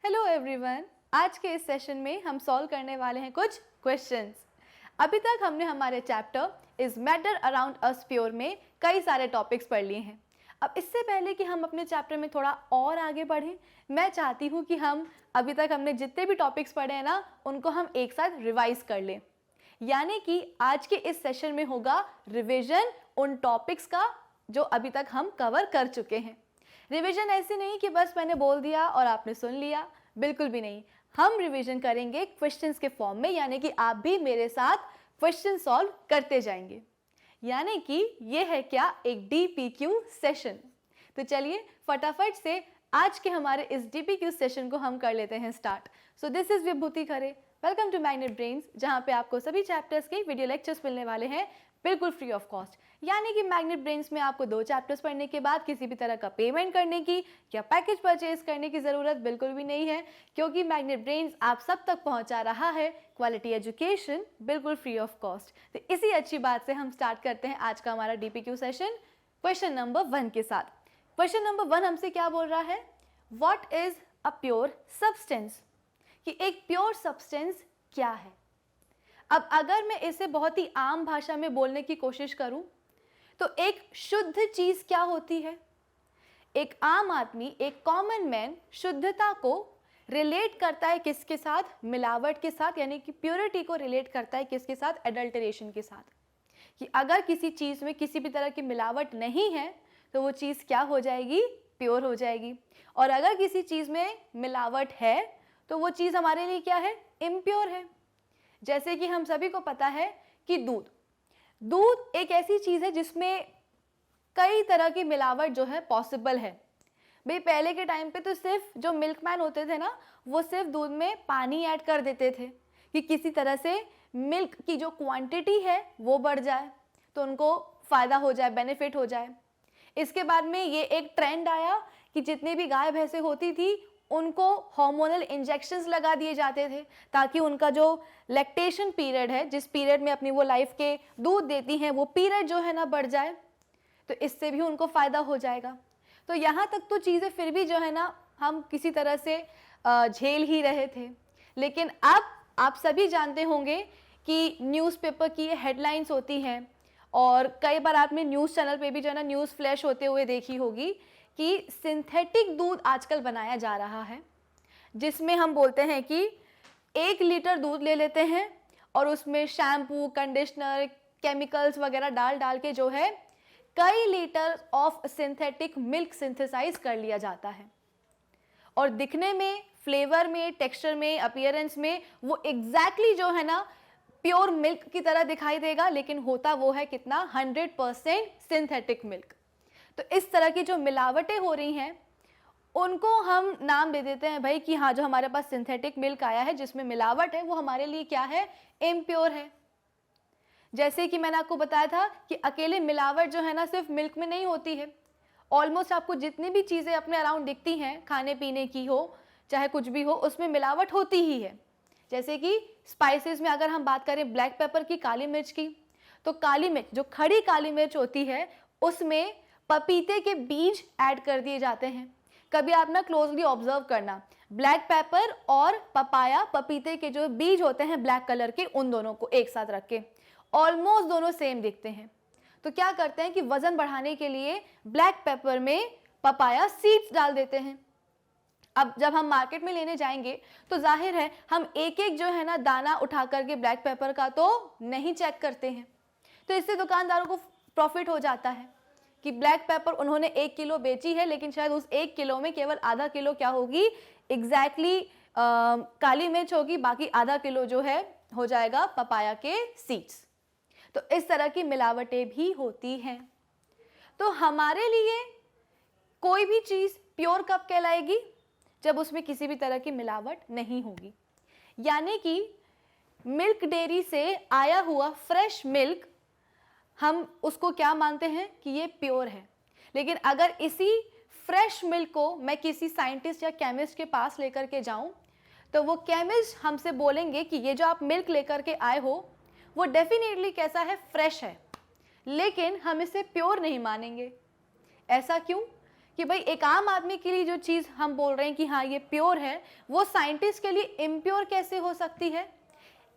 Hello everyone, आज के इस सेशन में हम सॉल्व करने वाले हैं कुछ क्वेश्चंस। अभी तक हमने हमारे chapter is matter around us pure में कई सारे टॉपिक्स पढ़ लिए हैं। अब इससे पहले कि हम अपने चैप्टर में थोड़ा और आगे बढ़ें, मैं चाहती हूँ कि हम अभी तक हमने जितने भी टॉपिक्स पढ़े हैं ना, उनको हम एक साथ रिवाइज कर लें। यानी कि आज के इस सेशन में होगा रिविजन उन टॉपिक्स का जो अभी तक हम कवर कर चुके हैं। रिवीजन ऐसी नहीं कि बस मैंने बोल दिया और आपने सुन लिया, बिल्कुल भी नहीं। हम रिवीजन करेंगे क्वेश्चंस के फॉर्म में, यानी कि आप भी मेरे साथ क्वेश्चन सॉल्व करते जाएंगे। यानी कि ये है क्या, एक डीपीक्यू सेशन। तो चलिए फटाफट से आज के हमारे इस डीपीक्यू सेशन को हम कर लेते हैं start. So this is Vibhuti Khare, welcome to Magnet Brains, जहाँ पे आपको सभी चैप्टर्स के वीडियो लेक्चर्स मिलने वाले हैं बिल्कुल फ्री ऑफ कॉस्ट। यानी कि मैग्नेट ब्रेन्स में आपको 2 चैप्टर्स पढ़ने के बाद किसी भी तरह का पेमेंट करने की या पैकेज परचेज करने की ज़रूरत बिल्कुल भी नहीं है, क्योंकि मैग्नेट ब्रेन्स आप सब तक पहुंचा रहा है क्वालिटी एजुकेशन बिल्कुल फ्री ऑफ कॉस्ट। तो इसी अच्छी बात से हम स्टार्ट करते हैं आज का हमारा डीपीक्यू सेशन क्वेश्चन नंबर 1 के साथ। क्वेश्चन नंबर 1 हमसे क्या बोल रहा है, what is a pure substance, कि एक प्योर सब्सटेंस क्या है। अब अगर मैं इसे बहुत ही आम भाषा में बोलने की कोशिश करूं तो एक शुद्ध चीज क्या होती है। एक आम आदमी, एक कॉमन मैन शुद्धता को रिलेट करता है किसके साथ, मिलावट के साथ, यानी कि प्योरिटी को रिलेट करता है किसके साथ, एडल्टरेशन के साथ। कि अगर किसी चीज में किसी भी तरह की मिलावट नहीं है तो वो चीज क्या हो जाएगी, प्योर हो जाएगी। और अगर किसी चीज में मिलावट है तो वो चीज हमारे लिए क्या है, इम्प्योर है। जैसे कि हम सभी को पता है कि दूध एक ऐसी चीज है जिसमें कई तरह की मिलावट जो है पॉसिबल है। भाई पहले के टाइम पे तो सिर्फ जो मिल्कमैन होते थे ना, वो सिर्फ दूध में पानी ऐड कर देते थे कि किसी तरह से मिल्क की जो क्वांटिटी है वो बढ़ जाए, तो उनको फायदा हो जाए, बेनिफिट हो जाए। इसके बाद में ये एक ट्रेंड आया कि जितनी भी गाय भैंसे होती थी उनको हार्मोनल इंजेक्शंस लगा दिए जाते थे, ताकि उनका जो लैक्टेशन पीरियड है, जिस पीरियड में अपनी वो लाइफ के दूध देती हैं, वो पीरियड जो है ना बढ़ जाए, तो इससे भी उनको फ़ायदा हो जाएगा। तो यहाँ तक तो चीज़ें फिर भी जो है ना हम किसी तरह से झेल ही रहे थे। लेकिन अब आप सभी जानते होंगे कि न्यूज़पेपर की हेडलाइंस होती हैं, और कई बार आपने न्यूज़ चैनल पे भी जो है ना न्यूज़ फ्लैश होते हुए देखी होगी कि सिंथेटिक दूध आजकल बनाया जा रहा है, जिसमें हम बोलते हैं कि 1 लीटर दूध ले लेते हैं और उसमें शैम्पू, कंडीशनर, केमिकल्स वगैरह डाल डाल के जो है कई litre of synthetic milk synthesise कर लिया जाता है। और दिखने में, फ्लेवर में, टेक्सचर में, अपीयरेंस में वो एग्जैक्टली जो है ना प्योर मिल्क की तरह दिखाई देगा, लेकिन होता वो है कितना, 100% सिंथेटिक मिल्क। तो इस तरह की जो मिलावटें हो रही हैं उनको हम नाम दे देते हैं भाई कि हाँ, जो हमारे पास सिंथेटिक मिल्क आया है जिसमें मिलावट है वो हमारे लिए क्या है, इम्प्योर है। जैसे कि मैंने आपको बताया था कि अकेले मिलावट जो है ना सिर्फ मिल्क में नहीं होती है। ऑलमोस्ट आपको जितनी भी चीज़ें अपने अराउंड दिखती हैं, खाने पीने की हो चाहे कुछ भी हो, उसमें मिलावट होती ही है। जैसे कि स्पाइसेस में अगर हम बात करें ब्लैक पेपर की, काली मिर्च की, तो काली मिर्च, जो खड़ी काली मिर्च होती है, उसमें पपीते के बीज ऐड कर दिए जाते हैं। कभी आप ना क्लोजली ऑब्जर्व करना, ब्लैक पेपर और पपाया, पपीते के जो बीज होते हैं ब्लैक कलर के, उन दोनों को एक साथ रख के ऑलमोस्ट दोनों सेम दिखते हैं। तो क्या करते हैं कि वजन बढ़ाने के लिए ब्लैक पेपर में पपाया सीड्स डाल देते हैं। अब जब हम मार्केट में लेने जाएंगे तो जाहिर है हम एक एक जो है ना दाना उठा करके ब्लैक पेपर का तो नहीं चेक करते हैं। तो इससे दुकानदारों को प्रॉफिट हो जाता है कि ब्लैक पेपर उन्होंने 1 किलो बेची है, लेकिन शायद उस 1 किलो में केवल आधा किलो क्या होगी, एग्जैक्टली काली मिर्च होगी, बाकी आधा किलो जो है हो जाएगा पपाया के सीड्स। तो इस तरह की मिलावटें भी होती हैं। तो हमारे लिए कोई भी चीज़ प्योर कब कहलाएगी, जब उसमें किसी भी तरह की मिलावट नहीं होगी। यानी कि मिल्क डेयरी से आया हुआ फ्रेश मिल्क, हम उसको क्या मानते हैं कि ये प्योर है। लेकिन अगर इसी फ्रेश मिल्क को मैं किसी साइंटिस्ट या केमिस्ट के पास लेकर के जाऊं, तो वो केमिस्ट हमसे बोलेंगे कि ये जो आप मिल्क लेकर के आए हो वो डेफिनेटली कैसा है, फ्रेश है, लेकिन हम इसे प्योर नहीं मानेंगे। ऐसा क्यों? कि भाई एक आम आदमी के लिए जो चीज़ हम बोल रहे हैं कि हाँ ये प्योर है, वो साइंटिस्ट के लिए इम्प्योर कैसे हो सकती है?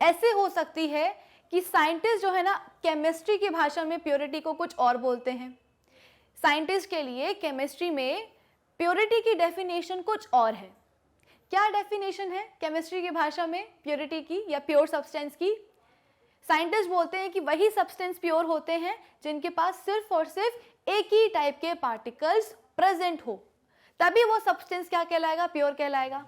ऐसे हो सकती है कि साइंटिस्ट जो है ना केमिस्ट्री की भाषा में प्योरिटी को कुछ और बोलते हैं। साइंटिस्ट के लिए केमिस्ट्री में प्योरिटी की डेफिनेशन कुछ और है। क्या डेफिनेशन है केमिस्ट्री की भाषा में प्योरिटी की या प्योर सब्सटेंस की? साइंटिस्ट बोलते हैं कि वही सब्सटेंस प्योर होते हैं जिनके पास सिर्फ और सिर्फ एक ही टाइप के पार्टिकल्स प्रेजेंट हो, तभी वो सब्सटेंस क्या कहलाएगा? प्योर कहलाएगा।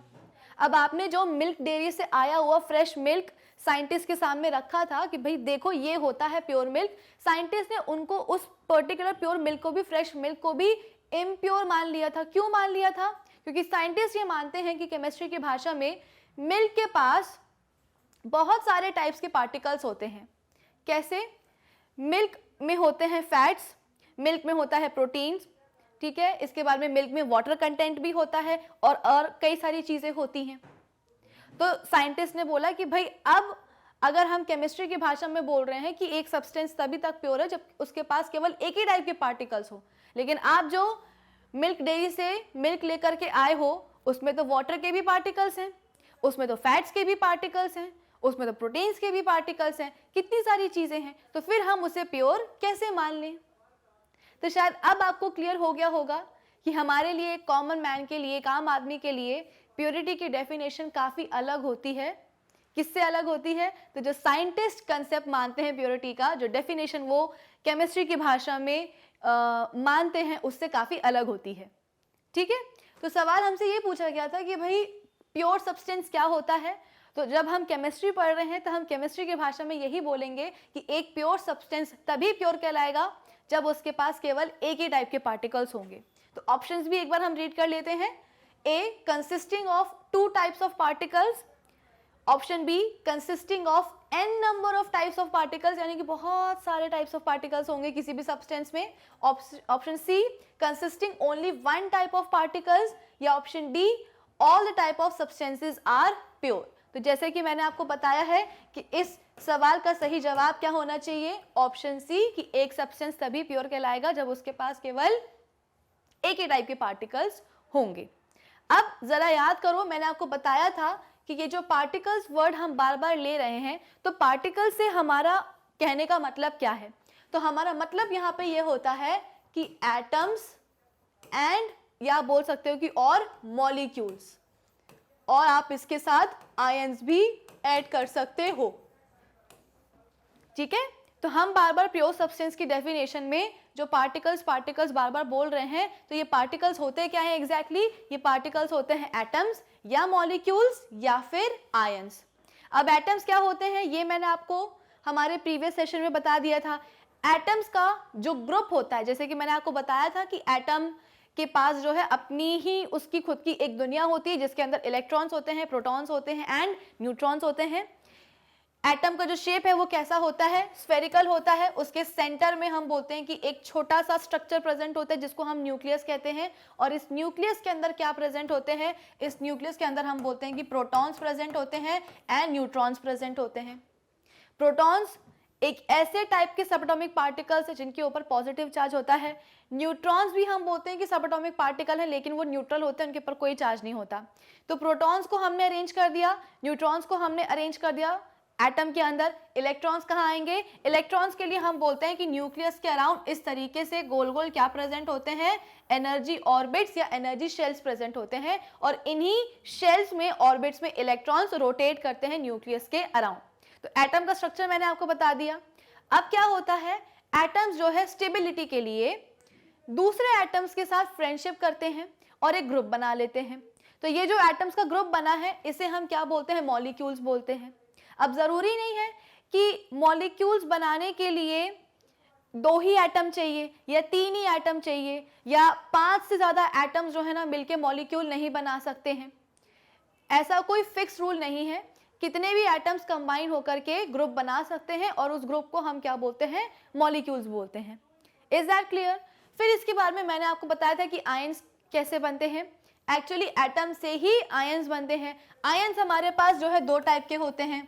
अब आपने जो मिल्क डेयरी से आया हुआ फ्रेश मिल्क साइंटिस्ट के सामने रखा था कि भाई देखो ये होता है प्योर मिल्क, साइंटिस्ट ने उनको उस पर्टिकुलर प्योर मिल्क को भी, फ्रेश मिल्क को भी इम्प्योर मान लिया था। क्यों मान लिया था? क्योंकि साइंटिस्ट ये मानते हैं कि केमिस्ट्री की भाषा में मिल्क के पास बहुत सारे टाइप्स के पार्टिकल्स होते हैं। कैसे? मिल्क में होते हैं फैट्स, मिल्क में होता है प्रोटीन्स, ठीक है, इसके बाद में मिल्क में वाटर कंटेंट भी होता है और कई सारी चीज़ें होती हैं। तो साइंटिस्ट ने बोला कि भाई अब अगर हम केमिस्ट्री की भाषा में बोल रहे हैं कि एक सब्सटेंस तभी तक प्योर है जब उसके पास केवल एक ही टाइप के पार्टिकल्स हो, लेकिन आप जो मिल्क डेयरी से मिल्क लेकर के आए हो उसमें तो वाटर के भी पार्टिकल्स हैं, उसमें तो फैट्स के भी पार्टिकल्स हैं, उसमें तो प्रोटीन्स के भी पार्टिकल्स हैं, कितनी सारी चीज़ें हैं, तो फिर हम उसे प्योर कैसे मान लें? तो शायद अब आपको क्लियर हो गया होगा कि हमारे लिए, एक कॉमन मैन के लिए, एक आम आदमी के लिए प्योरिटी की डेफिनेशन काफ़ी अलग होती है। किससे अलग होती है? तो जो साइंटिस्ट कंसेप्ट मानते हैं प्योरिटी का, जो डेफिनेशन वो केमिस्ट्री की भाषा में मानते हैं, उससे काफ़ी अलग होती है। ठीक है, तो सवाल हमसे ये पूछा गया था कि भाई प्योर सब्सटेंस क्या होता है? तो जब हम केमिस्ट्री पढ़ रहे हैं तो हम केमिस्ट्री की भाषा में यही बोलेंगे कि एक प्योर सब्सटेंस तभी प्योर कहलाएगा जब उसके पास केवल एक ही टाइप के पार्टिकल्स होंगे। तो ऑप्शंस भी एक बार हम रीड कर लेते हैं। A, consisting of 2 types of particles. Option B, consisting of n number of types of particles, यानी कि बहुत सारे टाइप्स ऑफ पार्टिकल्स होंगे किसी भी सब्सटेंस में। Option C, consisting only 1 type of particles, या option D, all the type of substances are pure. तो जैसे कि मैंने आपको बताया है कि इस सवाल का सही जवाब क्या होना चाहिए? ऑप्शन सी, कि एक सब्सटेंस तभी प्योर कहलाएगा जब उसके पास केवल एक ही टाइप के पार्टिकल्स होंगे। अब जरा याद करो, मैंने आपको बताया था कि ये जो पार्टिकल्स वर्ड हम बार बार ले रहे हैं, तो पार्टिकल से हमारा कहने का मतलब क्या है? तो हमारा मतलब यहाँ पे ये होता है कि एटम्स एंड, या बोल सकते हो कि और मॉलिक्यूल्स, और आप इसके साथ आयंस भी ऐड कर सकते हो। ठीक है, तो हम बार बार प्योर सब्सटेंस की डेफिनेशन में जो पार्टिकल्स बार बार बोल रहे हैं, तो ये पार्टिकल्स होते क्या हैं एग्जैक्टली? ये पार्टिकल्स होते हैं एटम्स या मॉलिक्यूल्स या फिर आयंस। अब एटम्स क्या होते हैं ये मैंने आपको हमारे प्रीवियस सेशन में बता दिया था। एटम्स का जो ग्रुप होता है, जैसे कि मैंने आपको बताया था कि एटम के पास जो है अपनी ही उसकी खुद की एक दुनिया होती है जिसके अंदर इलेक्ट्रॉन्स होते हैं, प्रोटॉन्स होते हैं एंड न्यूट्रॉन्स होते हैं। एटम का जो शेप है वो कैसा होता है? स्फेरिकल होता है। उसके सेंटर में हम बोलते हैं कि एक छोटा सा स्ट्रक्चर प्रेजेंट होता है जिसको हम न्यूक्लियस कहते हैं। और इस न्यूक्लियस के अंदर क्या प्रेजेंट होते हैं? इस न्यूक्लियस के अंदर हम बोलते हैं कि प्रोटॉन्स प्रेजेंट होते हैं एंड न्यूट्रॉन्स प्रेजेंट होते हैं। प्रोटॉन्स एक ऐसे टाइप के सबएटॉमिक पार्टिकल्स है जिनके ऊपर पॉजिटिव चार्ज होता है। न्यूट्रॉन्स भी हम बोलते हैं कि सबएटॉमिक पार्टिकल है, लेकिन वो न्यूट्रल होते हैं, उनके ऊपर कोई चार्ज नहीं होता। तो प्रोटॉन्स को हमने अरेंज कर दिया, न्यूट्रॉन्स को हमने अरेंज कर दिया एटम के अंदर। इलेक्ट्रॉन्स कहाँ आएंगे? इलेक्ट्रॉन्स के लिए हम बोलते हैं कि न्यूक्लियस के अराउंड इस तरीके से गोल गोल क्या प्रेजेंट होते हैं? एनर्जी ऑर्बिट्स या एनर्जी शेल्स प्रेजेंट होते हैं, और इन्हीं शेल्स में, ऑर्बिट्स में इलेक्ट्रॉन्स रोटेट करते हैं न्यूक्लियस के अराउंड। तो एटम का स्ट्रक्चर मैंने आपको बता दिया। अब क्या होता है, एटम्स जो है स्टेबिलिटी के लिए दूसरे एटम्स के साथ फ्रेंडशिप करते हैं और एक ग्रुप बना लेते हैं। तो ये जो एटम्स का ग्रुप बना है इसे हम क्या बोलते हैं? मॉलिक्यूल्स बोलते हैं। अब जरूरी नहीं है कि मॉलिक्यूल्स बनाने के लिए 2 ही एटम चाहिए या 3 ही एटम चाहिए या 5 से ज्यादा एटम्स जो है ना मिलके मॉलिक्यूल नहीं बना सकते हैं। ऐसा कोई फिक्स रूल नहीं है, कितने भी एटम्स कंबाइन होकर के ग्रुप बना सकते हैं और उस ग्रुप को हम क्या बोलते हैं? मॉलिक्यूल्स बोलते हैं। Is that clear? फिर इसके बाद में मैंने आपको बताया था कि आयंस कैसे बनते हैं। एक्चुअली एटम से ही आयंस बनते हैं। आयंस हमारे पास जो है 2 टाइप के होते हैं,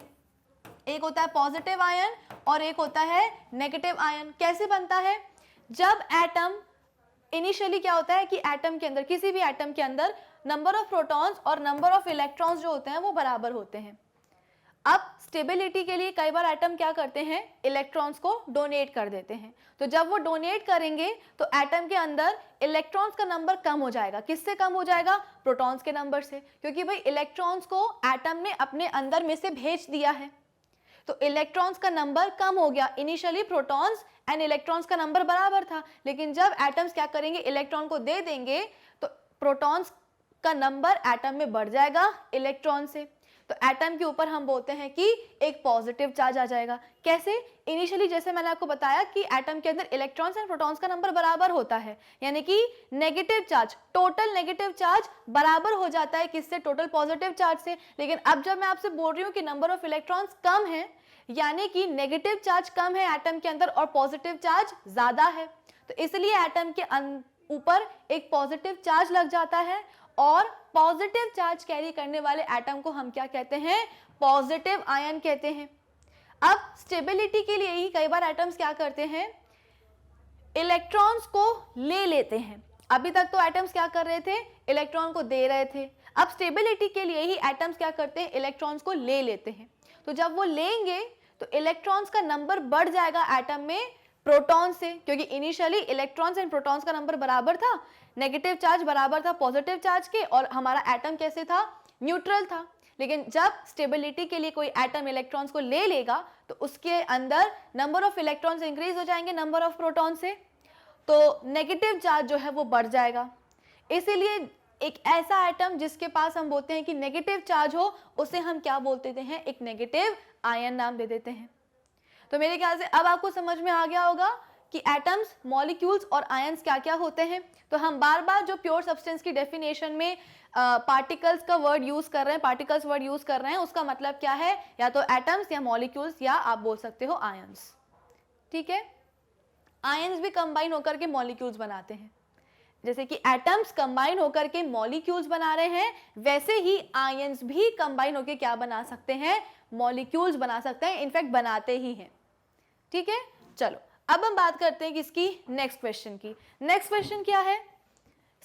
एक होता है पॉजिटिव आयन और एक होता है नेगेटिव आयन। कैसे बनता है? जब एटम इनिशियली क्या होता है कि एटम के अंदर, किसी भी एटम के अंदर नंबर ऑफ प्रोटॉन्स और नंबर ऑफ इलेक्ट्रॉन्स जो होते हैं वो बराबर होते हैं। अब स्टेबिलिटी के लिए कई बार एटम क्या करते हैं, इलेक्ट्रॉन्स को डोनेट कर देते हैं। तो जब वो डोनेट करेंगे तो एटम के अंदर इलेक्ट्रॉन्स का नंबर कम हो जाएगा। किससे कम हो जाएगा? प्रोटॉन्स के नंबर से, क्योंकि भाई इलेक्ट्रॉन्स को एटम ने अपने अंदर में से भेज दिया है, तो इलेक्ट्रॉन्स का नंबर कम हो गया। इनिशियली प्रोटॉन्स एंड इलेक्ट्रॉन्स का नंबर बराबर था, लेकिन जब एटम्स क्या करेंगे, इलेक्ट्रॉन को दे देंगे, तो प्रोटॉन्स का नंबर एटम में बढ़ जाएगा इलेक्ट्रॉन से। तो एटम के ऊपर हम बोलते हैं कि एक पॉजिटिव चार्ज आ जाएगा। कैसे? इनिशियली जैसे मैंने आपको बताया कि एटम के अंदर इलेक्ट्रॉन्स एंड प्रोटॉन्स का नंबर बराबर होता है, यानी कि negative charge, total negative charge बराबर हो जाता है किससे? टोटल पॉजिटिव चार्ज से। लेकिन अब जब मैं आपसे बोल रही हूँ कि नंबर ऑफ इलेक्ट्रॉन्स कम है, यानी कि नेगेटिव चार्ज कम है एटम के अंदर और पॉजिटिव चार्ज ज्यादा है, तो इसलिए एटम के ऊपर एक पॉजिटिव चार्ज लग जाता है, और पॉजिटिव चार्ज कैरी करने वाले एटम को हम क्या कहते हैं? पॉजिटिव आयन कहते हैं। अब स्टेबिलिटी के लिए ही कई बार एटम्स क्या करते हैं, इलेक्ट्रॉन्स को ले लेते हैं। अभी तक तो एटम्स क्या कर रहे थे, इलेक्ट्रॉन को दे रहे थे। अब स्टेबिलिटी के लिए ही एटम्स क्या करते हैं, इलेक्ट्रॉन्स को ले लेते हैं। तो जब वो लेंगे तो इलेक्ट्रॉन्स का नंबर बढ़ जाएगा एटम में प्रोटॉन से, क्योंकि इनिशियली इलेक्ट्रॉन्स एंड प्रोटॉन्स का नंबर बराबर था, नेगेटिव चार्ज बराबर था पॉजिटिव चार्ज के, और हमारा एटम कैसे था? न्यूट्रल था। लेकिन जब स्टेबिलिटी के लिए कोई एटम इलेक्ट्रॉन्स को ले लेगा तो उसके अंदर नंबर ऑफ इलेक्ट्रॉन्स इंक्रीज हो जाएंगे नंबर ऑफ प्रोटॉन से, तो नेगेटिव चार्ज जो है वो बढ़ जाएगा। इसीलिए एक ऐसा एटम जिसके पास हम बोलते हैं कि नेगेटिव चार्ज हो, उसे हम क्या बोल देते हैं? एक नेगेटिव आयन नाम दे देते हैं। तो मेरे ख्याल से अब आपको समझ में आ गया होगा कि एटम्स, मॉलिक्यूल्स और आयंस क्या क्या होते हैं। तो हम बार बार जो प्योर सब्सटेंस की डेफिनेशन में पार्टिकल्स का वर्ड यूज कर रहे हैं, पार्टिकल्स वर्ड यूज कर रहे हैं, उसका मतलब क्या है? या तो एटम्स या मॉलिक्यूल्स, या आप बोल सकते हो आयंस। ठीक है, आयंस भी कंबाइन होकर के मॉलिक्यूल्स बनाते हैं। जैसे कि एटम्स कंबाइन होकर के मॉलिक्यूल्स बना रहे हैं, वैसे ही आयंस भी कंबाइन होकर क्या बना सकते हैं? मॉलिक्यूल्स बना सकते हैं, इनफैक्ट बनाते ही हैं। ठीक है, चलो अब हम बात करते हैं किसकी? नेक्स्ट क्वेश्चन की। नेक्स्ट क्वेश्चन क्या है?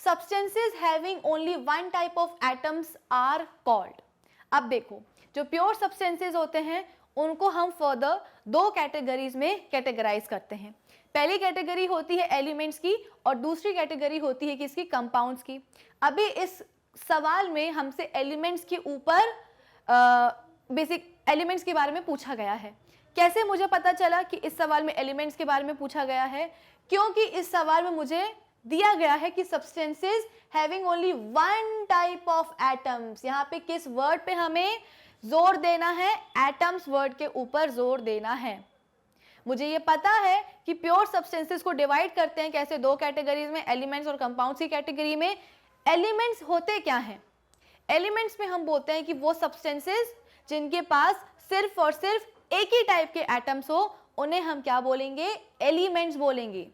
Substances having only one type of atoms are called। अब देखो, जो प्योर सब्सटेंसेज होते हैं उनको हम फर्दर दो कैटेगरीज में कैटेगराइज करते हैं। पहली कैटेगरी होती है एलिमेंट्स की, और दूसरी कैटेगरी होती है किसकी? कंपाउंड्स की। अभी इस सवाल में हमसे एलिमेंट्स के ऊपर बेसिक एलिमेंट्स के बारे में पूछा गया है। कैसे मुझे पता चला कि इस सवाल में एलिमेंट्स के बारे में पूछा गया है? क्योंकि इस सवाल में मुझे दिया गया है कि substances having only one type of atoms. यहाँ पे किस वर्ड पे हमें जोर देना है? एटम्स वर्ड के ऊपर जोर देना है। मुझे ये पता है कि प्योर सब्सटेंसेस को डिवाइड करते हैं कैसे? दो कैटेगरीज में, एलिमेंट्स और कंपाउंड्स की कैटेगरी में। एलिमेंट्स होते क्या हैं? एलिमेंट्स में हम बोलते हैं कि वो सब्सटेंसेस जिनके पास सिर्फ और सिर्फ एक ही टाइप के एटम्स हो, उन्हें हम क्या बोलेंगे? एलिमेंट्स बोलेंगे।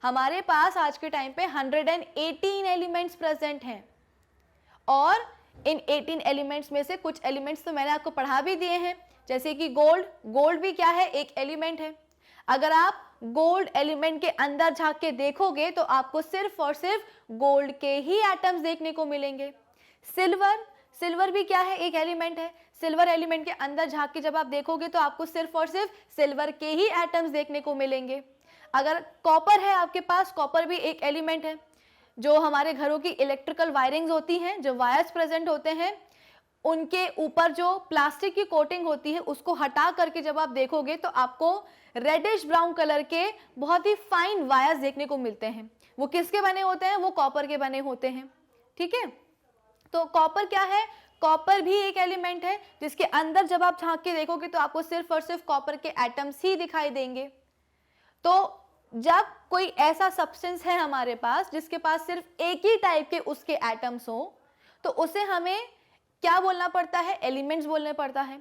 हमारे पास आज के टाइम पे 118 एलिमेंट्स प्रेजेंट हैं, और इन 18 एलिमेंट्स में से कुछ एलिमेंट्स तो मैंने आपको पढ़ा भी दिए हैं, जैसे कि गोल्ड। गोल्ड भी क्या है? एक एलिमेंट है। अगर आप गोल्ड एलिमेंट के अंदर झांक के देखोगे तो आपको सिर्फ और सिर्फ गोल्ड के ही एटम्स देखने को मिलेंगे। सिल्वर, सिल्वर भी क्या है? एक एलिमेंट है। सिल्वर एलिमेंट के अंदर झांक के जब आप देखोगे तो आपको सिर्फ और सिर्फ सिल्वर के ही एटम्स देखने को मिलेंगे। अगर कॉपर है आपके पास, कॉपर भी एक एलिमेंट है। जो हमारे घरों की इलेक्ट्रिकल वायरिंग्स होती हैं, जो वायर्स प्रेजेंट होते हैं, उनके ऊपर जो प्लास्टिक की कोटिंग होती है उसको हटा करके जब आप देखोगे तो आपको रेडिश ब्राउन कलर के बहुत ही फाइन वायर्स देखने को मिलते हैं। वो किसके बने होते हैं? वो कॉपर के बने होते हैं। ठीक है, तो कॉपर क्या है? कॉपर भी एक एलिमेंट है जिसके अंदर जब आप झांक के देखोगे तो आपको सिर्फ और सिर्फ कॉपर के एटम्स ही दिखाई देंगे। तो जब कोई ऐसा सब्सटेंस है हमारे पास जिसके पास सिर्फ एक ही टाइप के उसके एटम्स हो, तो उसे हमें क्या बोलना पड़ता है? एलिमेंट्स बोलना पड़ता है।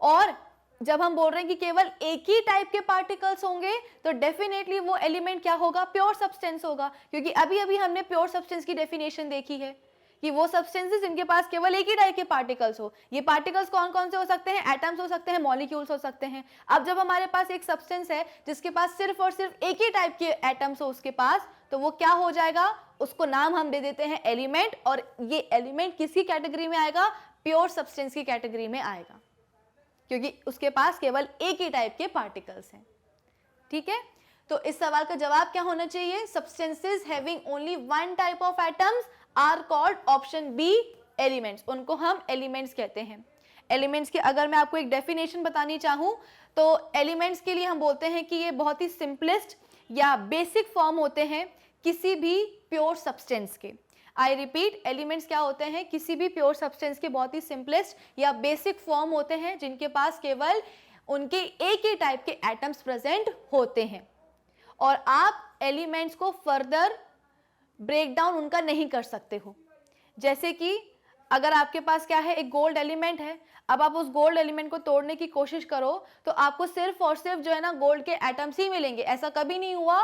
और जब हम बोल रहे हैं कि केवल एक ही टाइप के पार्टिकल्स होंगे तो डेफिनेटली वो एलिमेंट क्या होगा? प्योर सब्सटेंस होगा, क्योंकि अभी अभी हमने प्योर सब्सटेंस की डेफिनेशन देखी है कि वो सब्सटेंसेस जिनके पास केवल एक ही टाइप के पार्टिकल्स हो। ये पार्टिकल्स कौन कौन से हो सकते हैं? एटम्स हो सकते हैं, मॉलिक्यूल्स हो सकते हैं। अब जब हमारे पास एक सब्सटेंस है जिसके पास सिर्फ और सिर्फ एक ही टाइप के एटम्स हो उसके पास, तो वो क्या हो जाएगा, उसको नाम हम दे देते हैं एलिमेंट, और ये एलिमेंट किसकी कैटेगरी में आएगा, प्योर सब्सटेंस की कैटेगरी में आएगा, क्योंकि उसके पास केवल एक ही टाइप के पार्टिकल्स हैं। ठीक है, तो इस सवाल का जवाब क्या होना चाहिए, substances having only one type of atoms are called, option B, elements. उनको हम एलिमेंट्स कहते हैं। एलिमेंट्स की अगर मैं आपको एक डेफिनेशन बतानी चाहूँ तो एलिमेंट्स के लिए हम बोलते हैं कि ये बहुत ही सिंपलेस्ट या बेसिक फॉर्म होते हैं किसी भी प्योर सब्सटेंस के। आई रिपीट, एलिमेंट्स क्या होते हैं, किसी भी प्योर सब्सटेंस के बहुत ही सिंपलेस्ट या बेसिक फॉर्म होते हैं जिनके पास केवल उनके एक ही टाइप के एटम्स प्रेजेंट होते हैं, और आप एलिमेंट्स को फर्दर ब्रेक डाउन उनका नहीं कर सकते हो। जैसे कि अगर आपके पास क्या है, एक गोल्ड एलिमेंट है, अब आप उस गोल्ड एलिमेंट को तोड़ने की कोशिश करो तो आपको सिर्फ और सिर्फ जो है ना गोल्ड के एटम्स ही मिलेंगे। ऐसा कभी नहीं हुआ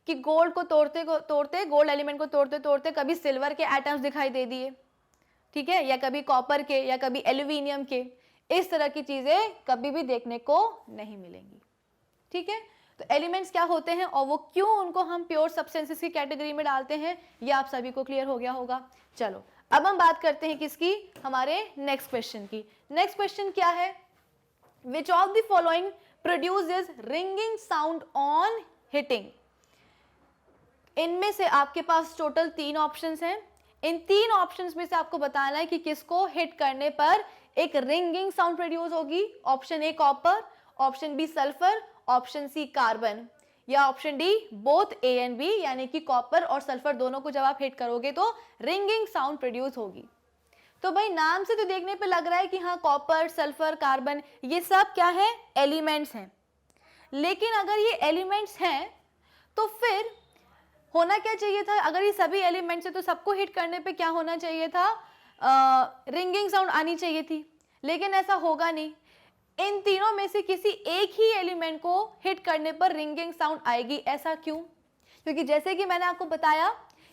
कि गोल्ड को तोड़ते गोल्ड एलिमेंट को तोड़ते तोड़ते कभी सिल्वर के एटम्स दिखाई दे दिए, ठीक है, या कभी कॉपर के, या कभी एल्यूमिनियम के। इस तरह की चीजें कभी भी देखने को नहीं मिलेंगी। ठीक है, तो एलिमेंट्स क्या होते हैं और वो क्यों उनको हम प्योर सब्सटेंसेस की कैटेगरी में डालते हैं, ये आप सभी को क्लियर हो गया होगा। चलो अब हम बात करते हैं किसकी, हमारे नेक्स्ट क्वेश्चन की। नेक्स्ट क्वेश्चन क्या है, which of the following produces ringing sound on hitting. इनमें से आपके पास टोटल 3 ऑप्शंस हैं। इन 3 ऑप्शंस में से आपको बताना है कि किसको हिट करने पर एक रिंगिंग साउंड प्रोड्यूस होगी। Option A copper, option B sulphur, option C carbon, या option D both A and B, यानी कि कॉपर और सल्फर दोनों को जब आप हिट करोगे तो रिंगिंग साउंड प्रोड्यूस होगी। तो भाई नाम से तो देखने पे लग रहा है कि हाँ कॉपर, सल्फर, कार्बन ये सब क्या है, एलिमेंट्स हैं। लेकिन अगर ये एलिमेंट्स हैं तो फिर होना क्या चाहिए था, अगर ये सभी एलिमेंट्स है तो सबको हिट करने पे क्या होना चाहिए था, रिंगिंग साउंड आनी चाहिए थी। लेकिन ऐसा होगा नहीं, इन तीनों में से किसी एक ही एलिमेंट को हिट करने पर रिंगिंग साउंड आएगी। ऐसा क्यों, क्योंकि जैसे कि मैंने आपको बताया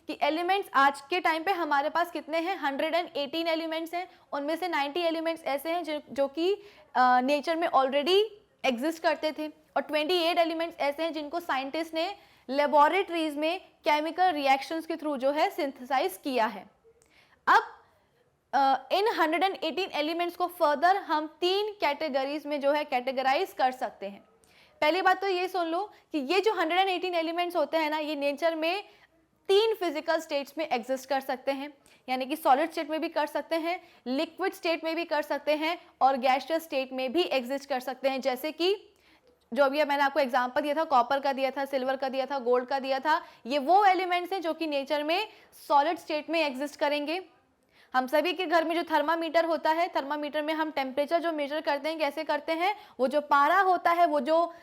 कि एलिमेंट्स आज के टाइम पे हमारे पास कितने हैं, 118 एलिमेंट्स हैं। उनमें से 90 एलिमेंट्स ऐसे हैं जो कि नेचर में ऑलरेडी एग्जिस्ट करते थे, और 28 एलिमेंट्स ऐसे हैं जिनको साइंटिस्ट ने लेबोरेटरीज में केमिकल रिएक्शंस के थ्रू जो है सिंथेसाइज किया है। अब इन 118 एलिमेंट्स को फर्दर हम 3 कैटेगरीज में जो है कैटेगराइज कर सकते हैं। पहली बात तो ये सुन लो कि ये जो 118 एलिमेंट्स होते हैं ना, ये नेचर में 3 फिजिकल स्टेट्स में एग्जिस्ट कर सकते हैं, यानी कि सॉलिड स्टेट में भी कर सकते हैं, लिक्विड स्टेट में भी कर सकते हैं, और गैसियस स्टेट में भी एग्जिस्ट कर सकते हैं। जैसे कि जो अभी मैंने आपको एग्जांपल दिया था, कॉपर का दिया था, सिल्वर का दिया था, गोल्ड का दिया था, ये वो एलिमेंट्स हैं जो कि नेचर में सॉलिड स्टेट में एग्जिस्ट करेंगे। हम सभी के घर में जो थर्मामीटर होता है, थर्मामीटर में हम टेम्परेचर जो मेजर करते हैं कैसे करते हैं, वो जो पारा होता है, वो जो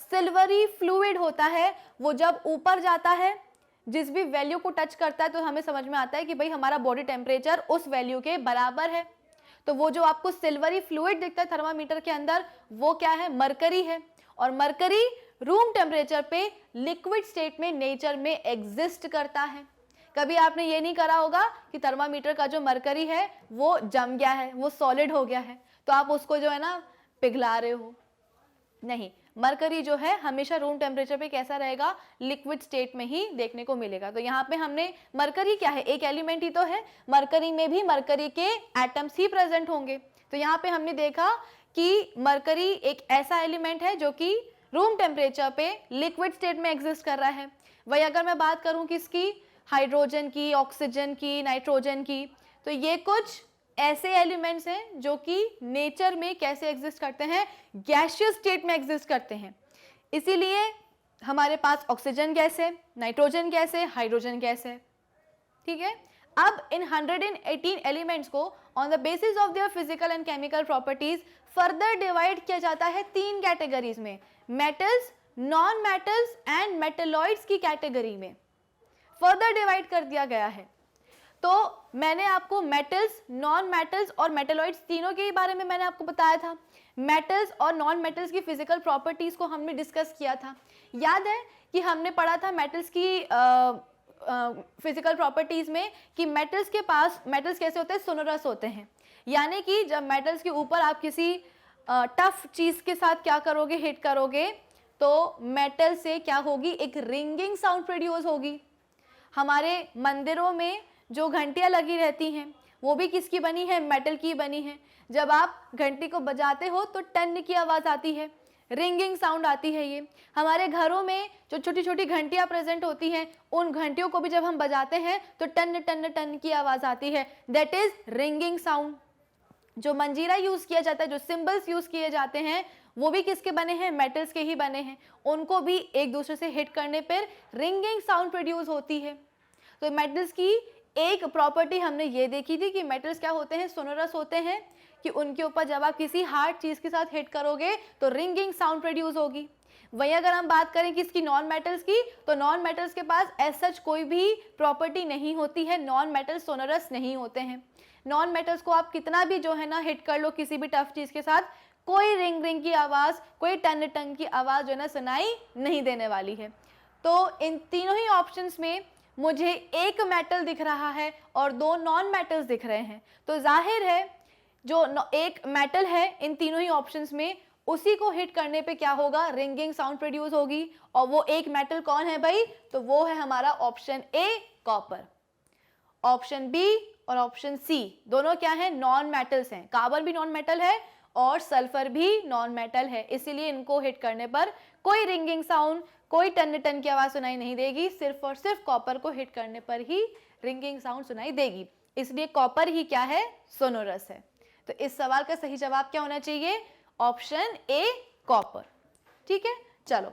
सिल्वरी फ्लूइड होता है, वो जब ऊपर जाता है, जिस भी वैल्यू को टच करता है तो हमें समझ में आता है कि भाई हमारा बॉडी टेम्परेचर उस वैल्यू के बराबर है। तो वो जो आपको सिल्वरी फ्लूइड दिखता है थर्मामीटर के अंदर, वो क्या है, मरकरी है, और मरकरी रूम टेम्परेचर पे लिक्विड स्टेट में नेचर में एग्जिस्ट करता है। कभी आपने ये नहीं करा होगा कि थर्मामीटर का जो मरकरी है वो जम गया है, वो सॉलिड हो गया है, तो आप उसको जो है ना पिघला रहे हो। नहीं, मरकरी जो है हमेशा रूम टेम्परेचर पे कैसा रहेगा, लिक्विड स्टेट में ही देखने को मिलेगा। तो यहाँ पे हमने मरकरी क्या है, एक एलिमेंट ही तो है, मरकरी में भी मरकरी के एटम्स ही प्रेजेंट होंगे। तो यहाँ पे हमने देखा कि मरकरी एक ऐसा एलिमेंट है जो कि रूम टेम्परेचर पे लिक्विड स्टेट में एग्जिस्ट कर रहा है। वही अगर मैं बात करूँ किसकी, हाइड्रोजन की, ऑक्सीजन की, नाइट्रोजन की, तो ये कुछ ऐसे एलिमेंट्स हैं जो कि नेचर में कैसे एग्जिस्ट करते हैं, गैसियस स्टेट में एग्जिस्ट करते हैं। इसीलिए हमारे पास ऑक्सीजन गैस है, नाइट्रोजन गैस है, हाइड्रोजन गैस है। ठीक है, अब इन 118 एलिमेंट्स को on the basis of their physical and chemical properties further divide किया जाता है 3 कैटेगरीज में, metals, non metals and metalloids की कैटेगरी में फर्दर डिवाइड कर दिया गया है। तो मैंने आपको मेटल्स, नॉन मेटल्स और मेटेलॉइड्स तीनों के बारे में मैंने आपको बताया था। मेटल्स और नॉन मेटल्स की फिजिकल प्रॉपर्टीज को हमने डिस्कस किया था। याद है कि हमने पढ़ा था मेटल्स की फिजिकल प्रॉपर्टीज में कि मेटल्स के पास, मेटल्स कैसे होते हैं, सोनोरस होते हैं, यानी कि जब मेटल्स के ऊपर आप किसी टफ चीज के साथ क्या करोगे, हिट करोगे, तो मेटल से क्या होगी, एक रिंगिंग साउंड प्रोड्यूस होगी। हमारे मंदिरों में जो घंटियां लगी रहती हैं वो भी किसकी बनी है, मेटल की बनी है। जब आप घंटी को बजाते हो तो टन की आवाज़ आती है, रिंगिंग साउंड आती है। ये हमारे घरों में जो छोटी छोटी घंटियां प्रेजेंट होती हैं, उन घंटियों को भी जब हम बजाते हैं तो टन टन टन की आवाज़ आती है, दैट इज रिंगिंग साउंड। जो मंजीरा यूज़ किया जाता है, जो सिंबल्स यूज़ किए जाते हैं, वो भी किसके बने हैं, मेटल्स के ही बने हैं। उनको भी एक दूसरे से हिट करने पर रिंगिंग साउंड प्रोड्यूस होती है। तो मेटल्स की एक प्रॉपर्टी हमने ये देखी थी कि मेटल्स क्या होते हैं, सोनोरस होते हैं, कि उनके ऊपर जब आप किसी हार्ड चीज़ के साथ हिट करोगे तो रिंगिंग साउंड प्रोड्यूस होगी। वहीं अगर हम बात करें किसकी, नॉन मेटल्स की, तो नॉन मेटल्स के पास एज सच कोई भी प्रॉपर्टी नहीं होती है, नॉन मेटल्स सोनोरस नहीं होते हैं। नॉन मेटल्स को आप कितना भी जो है ना हिट कर लो किसी भी टफ चीज़ के साथ, कोई रिंग रिंग की आवाज़, कोई टन टन की आवाज़ जो है ना सुनाई नहीं देने वाली है। तो इन तीनों ही ऑप्शंस में मुझे एक मेटल दिख रहा है और दो नॉन मेटल्स दिख रहे हैं, तो जाहिर है जो एक मेटल है इन तीनों ही ऑप्शंस में, उसी को हिट करने पे क्या होगा, रिंगिंग साउंड प्रोड्यूस होगी। और वो एक मेटल कौन है भाई, तो वो है हमारा option A, copper. Option B और ऑप्शन सी दोनों क्या है, नॉन मेटल्स हैं। कार्बन भी नॉन मेटल है और सल्फर भी नॉन मेटल है, इसीलिए इनको हिट करने पर कोई रिंगिंग साउंड, कोई टन टन की आवाज़ सुनाई नहीं देगी, सिर्फ और सिर्फ कॉपर को हिट करने पर ही रिंगिंग साउंड सुनाई देगी। इसलिए कॉपर ही क्या है, सोनोरस है। तो इस सवाल का सही जवाब क्या होना चाहिए, ऑप्शन ए, कॉपर। ठीक है, चलो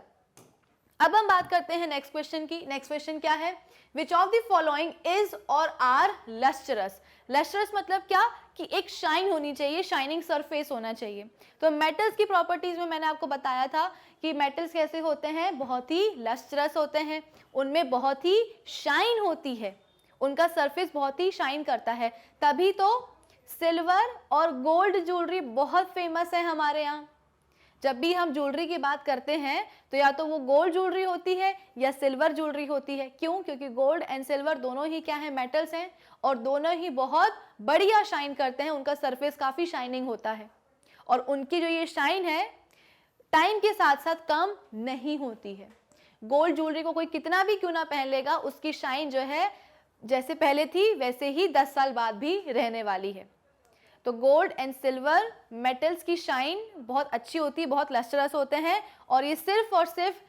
अब हम बात करते हैं नेक्स्ट क्वेश्चन की। नेक्स्ट क्वेश्चन क्या है, which of the following is और आर लस्ट्रस। लस्ट्रस मतलब क्या, कि एक शाइन होनी चाहिए, शाइनिंग सरफेस होना चाहिए। तो मेटल्स की प्रॉपर्टीज में मैंने आपको बताया था कि मेटल्स कैसे होते हैं, बहुत ही लस्ट्रस होते हैं, उनमें बहुत ही शाइन होती है, उनका सरफेस बहुत ही शाइन करता है। तभी तो सिल्वर और गोल्ड ज्वेलरी बहुत फेमस है हमारे यहाँ। जब भी हम ज्वेलरी की बात करते हैं तो या तो वो गोल्ड ज्वेलरी होती है या सिल्वर ज्वेलरी होती है। क्यों, क्योंकि गोल्ड एंड सिल्वर दोनों ही क्या है, मेटल्स हैं, और दोनों ही बहुत बढ़िया शाइन करते हैं, उनका सरफेस काफ़ी शाइनिंग होता है, और उनकी जो ये शाइन है टाइम के साथ साथ कम नहीं होती है। गोल्ड ज्वेलरी को कोई कितना भी क्यों ना पहन लेगा, उसकी शाइन जो है जैसे पहले थी वैसे ही 10 साल बाद भी रहने वाली है। तो गोल्ड एंड सिल्वर मेटल्स की शाइन बहुत अच्छी होती है, बहुत लस्टरस होते हैं, और ये सिर्फ और सिर्फ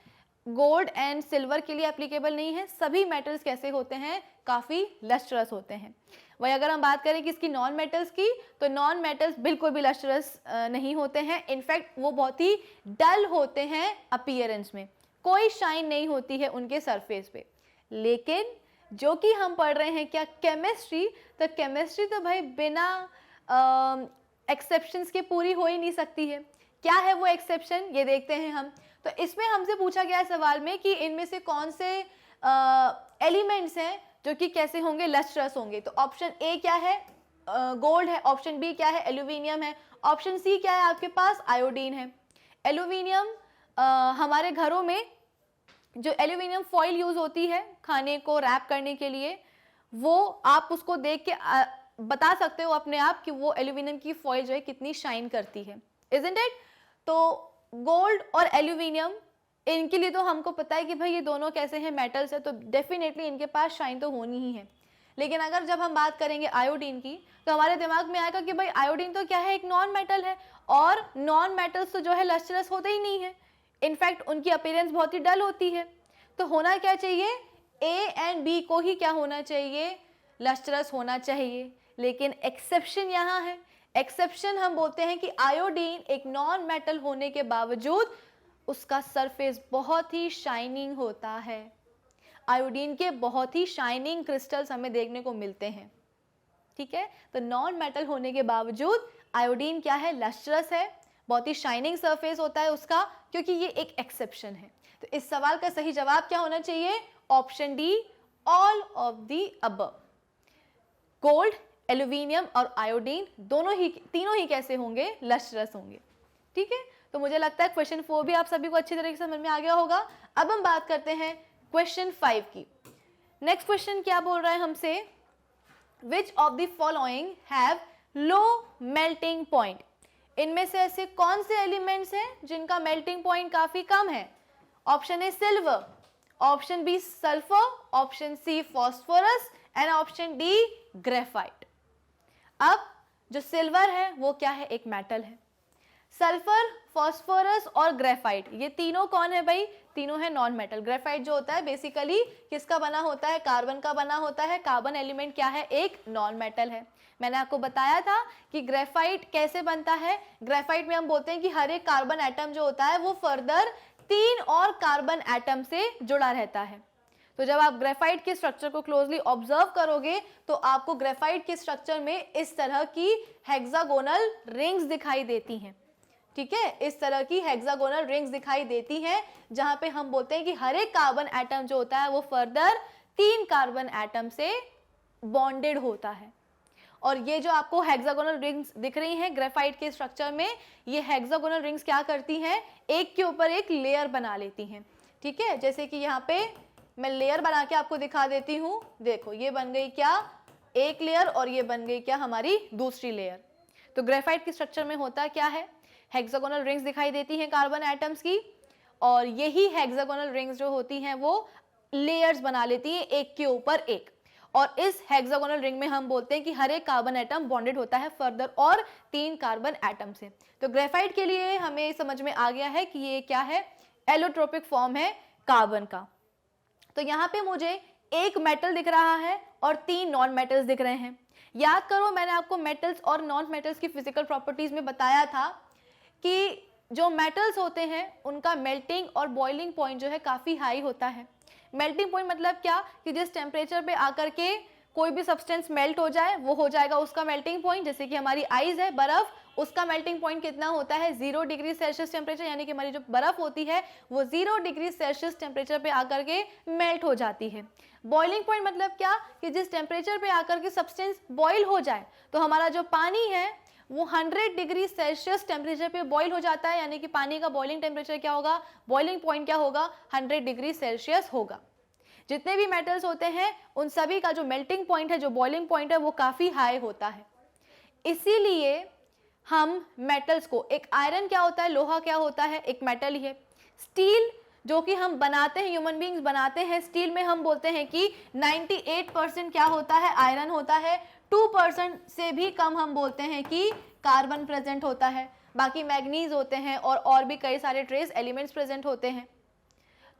गोल्ड एंड सिल्वर के लिए एप्लीकेबल नहीं है, सभी मेटल्स कैसे होते हैं, काफ़ी लस्टरस होते हैं। वही अगर हम बात करें किसकी, नॉन मेटल्स की, तो नॉन मेटल्स बिल्कुल भी लस्टरस नहीं होते हैं। इनफैक्ट वो बहुत ही डल होते हैं अपीयरेंस में, कोई शाइन नहीं होती है उनके सरफेस पे। लेकिन जो कि हम पढ़ रहे हैं क्या, केमिस्ट्री, तो केमिस्ट्री तो भाई बिना एक्सेप्शंस के पूरी हो ही नहीं सकती है। क्या है वो एक्सेप्शन, ये देखते हैं हम। तो इसमें हमसे पूछा गया सवाल में कि इनमें से कौन से एलिमेंट्स हैं जो कि कैसे होंगे, लस्ट्रस होंगे। तो ऑप्शन ए क्या है, गोल्ड है। ऑप्शन बी क्या है, एल्यूमिनियम है। ऑप्शन सी क्या है आपके पास, आयोडीन है। एल्यूमिनियम हमारे घरों में जो एल्यूमिनियम फॉइल यूज होती है खाने को रैप करने के लिए, वो आप उसको देख के बता सकते हो अपने आप कि वो एल्यूमिनियम की फॉइल जो है कितनी शाइन करती है, इजंट इट। तो गोल्ड और एल्यूमिनियम, इनके लिए तो हमको पता है कि भाई ये दोनों कैसे हैं, मेटल्स है, तो डेफिनेटली इनके पास शाइन तो होनी ही है। लेकिन अगर जब हम बात करेंगे आयोडीन की, तो हमारे दिमाग में आएगा कि भाई आयोडीन तो क्या है, एक नॉन मेटल है, और नॉन मेटल्स तो जो है लस्टरस होते ही नहीं है, इनफैक्ट उनकी अपीयरेंस बहुत ही डल होती है। तो होना क्या चाहिए, ए एंड बी को ही क्या होना चाहिए, लस्टरस होना चाहिए। लेकिन एक्सेप्शन यहाँ है, एक्सेप्शन हम बोलते हैं कि आयोडीन एक नॉन मेटल होने के बावजूद उसका सरफेस बहुत ही शाइनिंग होता है। आयोडीन के बहुत ही शाइनिंग क्रिस्टल्स हमें देखने को मिलते हैं, ठीक है। तो नॉन मेटल होने के बावजूद आयोडीन क्या है, लस्टरस है, बहुत ही शाइनिंग सरफेस होता है उसका, क्योंकि ये एक एक्सेप्शन है। तो इस सवाल का सही जवाब क्या होना चाहिए, option D, all of the above. Gold, aluminium और आयोडीन दोनों ही, तीनों ही कैसे होंगे, लस्टरस होंगे, ठीक है। तो मुझे लगता है क्वेश्चन 4 भी आप सभी को अच्छी तरीके से समझ में आ गया होगा। अब हम बात करते हैं क्वेश्चन 5 की। नेक्स्ट क्वेश्चन क्या बोल रहा है हमसे, विच of the following have low melting point. इनमें से ऐसे कौन से एलिमेंट्स हैं जिनका मेल्टिंग पॉइंट काफी कम है। Option A silver, option B sulphur, option C phosphorus and option D graphite. अब जो सिल्वर है वो क्या है, एक मेटल है। सल्फर, फॉस्फोरस और ग्रेफाइट ये तीनों कौन है भाई, तीनों है नॉन मेटल। ग्रेफाइट जो होता है बेसिकली किसका बना होता है, कार्बन का बना होता है। कार्बन एलिमेंट क्या है, एक नॉन मेटल है। मैंने आपको बताया था कि ग्रेफाइट कैसे बनता है। ग्रेफाइट में हम बोलते हैं कि हर एक कार्बन एटम जो होता है वो फर्दर 3 और कार्बन एटम से जुड़ा रहता है। तो जब आप ग्रेफाइट के स्ट्रक्चर को क्लोजली ऑब्जर्व करोगे तो आपको ग्रेफाइट के स्ट्रक्चर में इस तरह की हेक्सागोनल रिंग्स दिखाई देती हैं। ठीक है, इस तरह की हेक्सागोनल रिंग्स दिखाई देती हैं, जहां पे हम बोलते हैं कि हर एक कार्बन एटम जो होता है वो फर्दर 3 कार्बन एटम से बॉन्डेड होता है। और ये जो आपको हेक्सागोनल रिंग्स दिख रही हैं ग्रेफाइट के स्ट्रक्चर में, ये हेक्सागोनल रिंग्स क्या करती हैं, एक के ऊपर एक लेयर बना लेती हैं। ठीक है, जैसे कि यहाँ पे मैं लेयर बना के आपको दिखा देती हूँ। देखो ये बन गई क्या, एक लेयर, और ये बन गई क्या, हमारी दूसरी लेयर। तो ग्रेफाइट के स्ट्रक्चर में होता क्या है, हेक्सागोनल रिंग्स दिखाई देती हैं कार्बन एटम्स की, और यही हेक्सागोनल रिंग्स जो होती हैं वो लेयर्स बना लेती हैं एक के ऊपर एक। और इस हेक्सागोनल रिंग में हम बोलते हैं कि हर एक कार्बन एटम बॉन्डेड होता है फर्दर और 3 कार्बन एटम से। तो ग्रेफाइट के लिए हमें समझ में आ गया है कि ये क्या है, एलोट्रोपिक फॉर्म है कार्बन का। तो यहाँ पे मुझे एक मेटल दिख रहा है और 3 नॉन मेटल्स दिख रहे हैं। याद करो मैंने आपको मेटल्स और नॉन मेटल्स की फिजिकल प्रॉपर्टीज में बताया था कि जो मेटल्स होते हैं उनका मेल्टिंग और बॉइलिंग पॉइंट जो है काफ़ी हाई होता है। मेल्टिंग पॉइंट मतलब क्या, कि जिस टेम्परेचर पे आकर के कोई भी सब्सटेंस मेल्ट हो जाए वो हो जाएगा उसका मेल्टिंग पॉइंट। जैसे कि हमारी आइज है, बर्फ, उसका मेल्टिंग पॉइंट कितना होता है, 0 डिग्री सेल्सियस टेम्परेचर, यानी कि हमारी जो बर्फ होती है वो 0 डिग्री सेल्सियस टेम्परेचर पे आकर के मेल्ट हो जाती है। बॉइलिंग पॉइंट मतलब क्या, कि जिस टेम्परेचर पे आकर के सब्सटेंस बॉइल हो जाए, तो हमारा जो पानी है वो 100 डिग्री सेल्सियस टेम्परेचर पे बॉईल हो जाता है, यानी कि पानी का बॉइलिंग टेम्परेचर क्या होगा, बॉइलिंग पॉइंट क्या होगा, 100 डिग्री सेल्सियस होगा। जितने भी मेटल्स होते हैं उन सभी का जो मेल्टिंग पॉइंट है, जो बॉइलिंग पॉइंट है, वो काफ़ी हाई होता है। इसीलिए हम मेटल्स को, एक आयरन क्या होता है, लोहा क्या होता है, एक मेटल ही है। स्टील जो कि हम बनाते हैं, ह्यूमन बींग्स बनाते हैं, स्टील में हम बोलते हैं कि 98% क्या होता है, आयरन होता है। 2% से भी कम हम बोलते हैं कि कार्बन प्रेजेंट होता है। बाकी मैग्नीज होते हैं और भी कई सारे ट्रेस एलिमेंट्स प्रेजेंट होते हैं।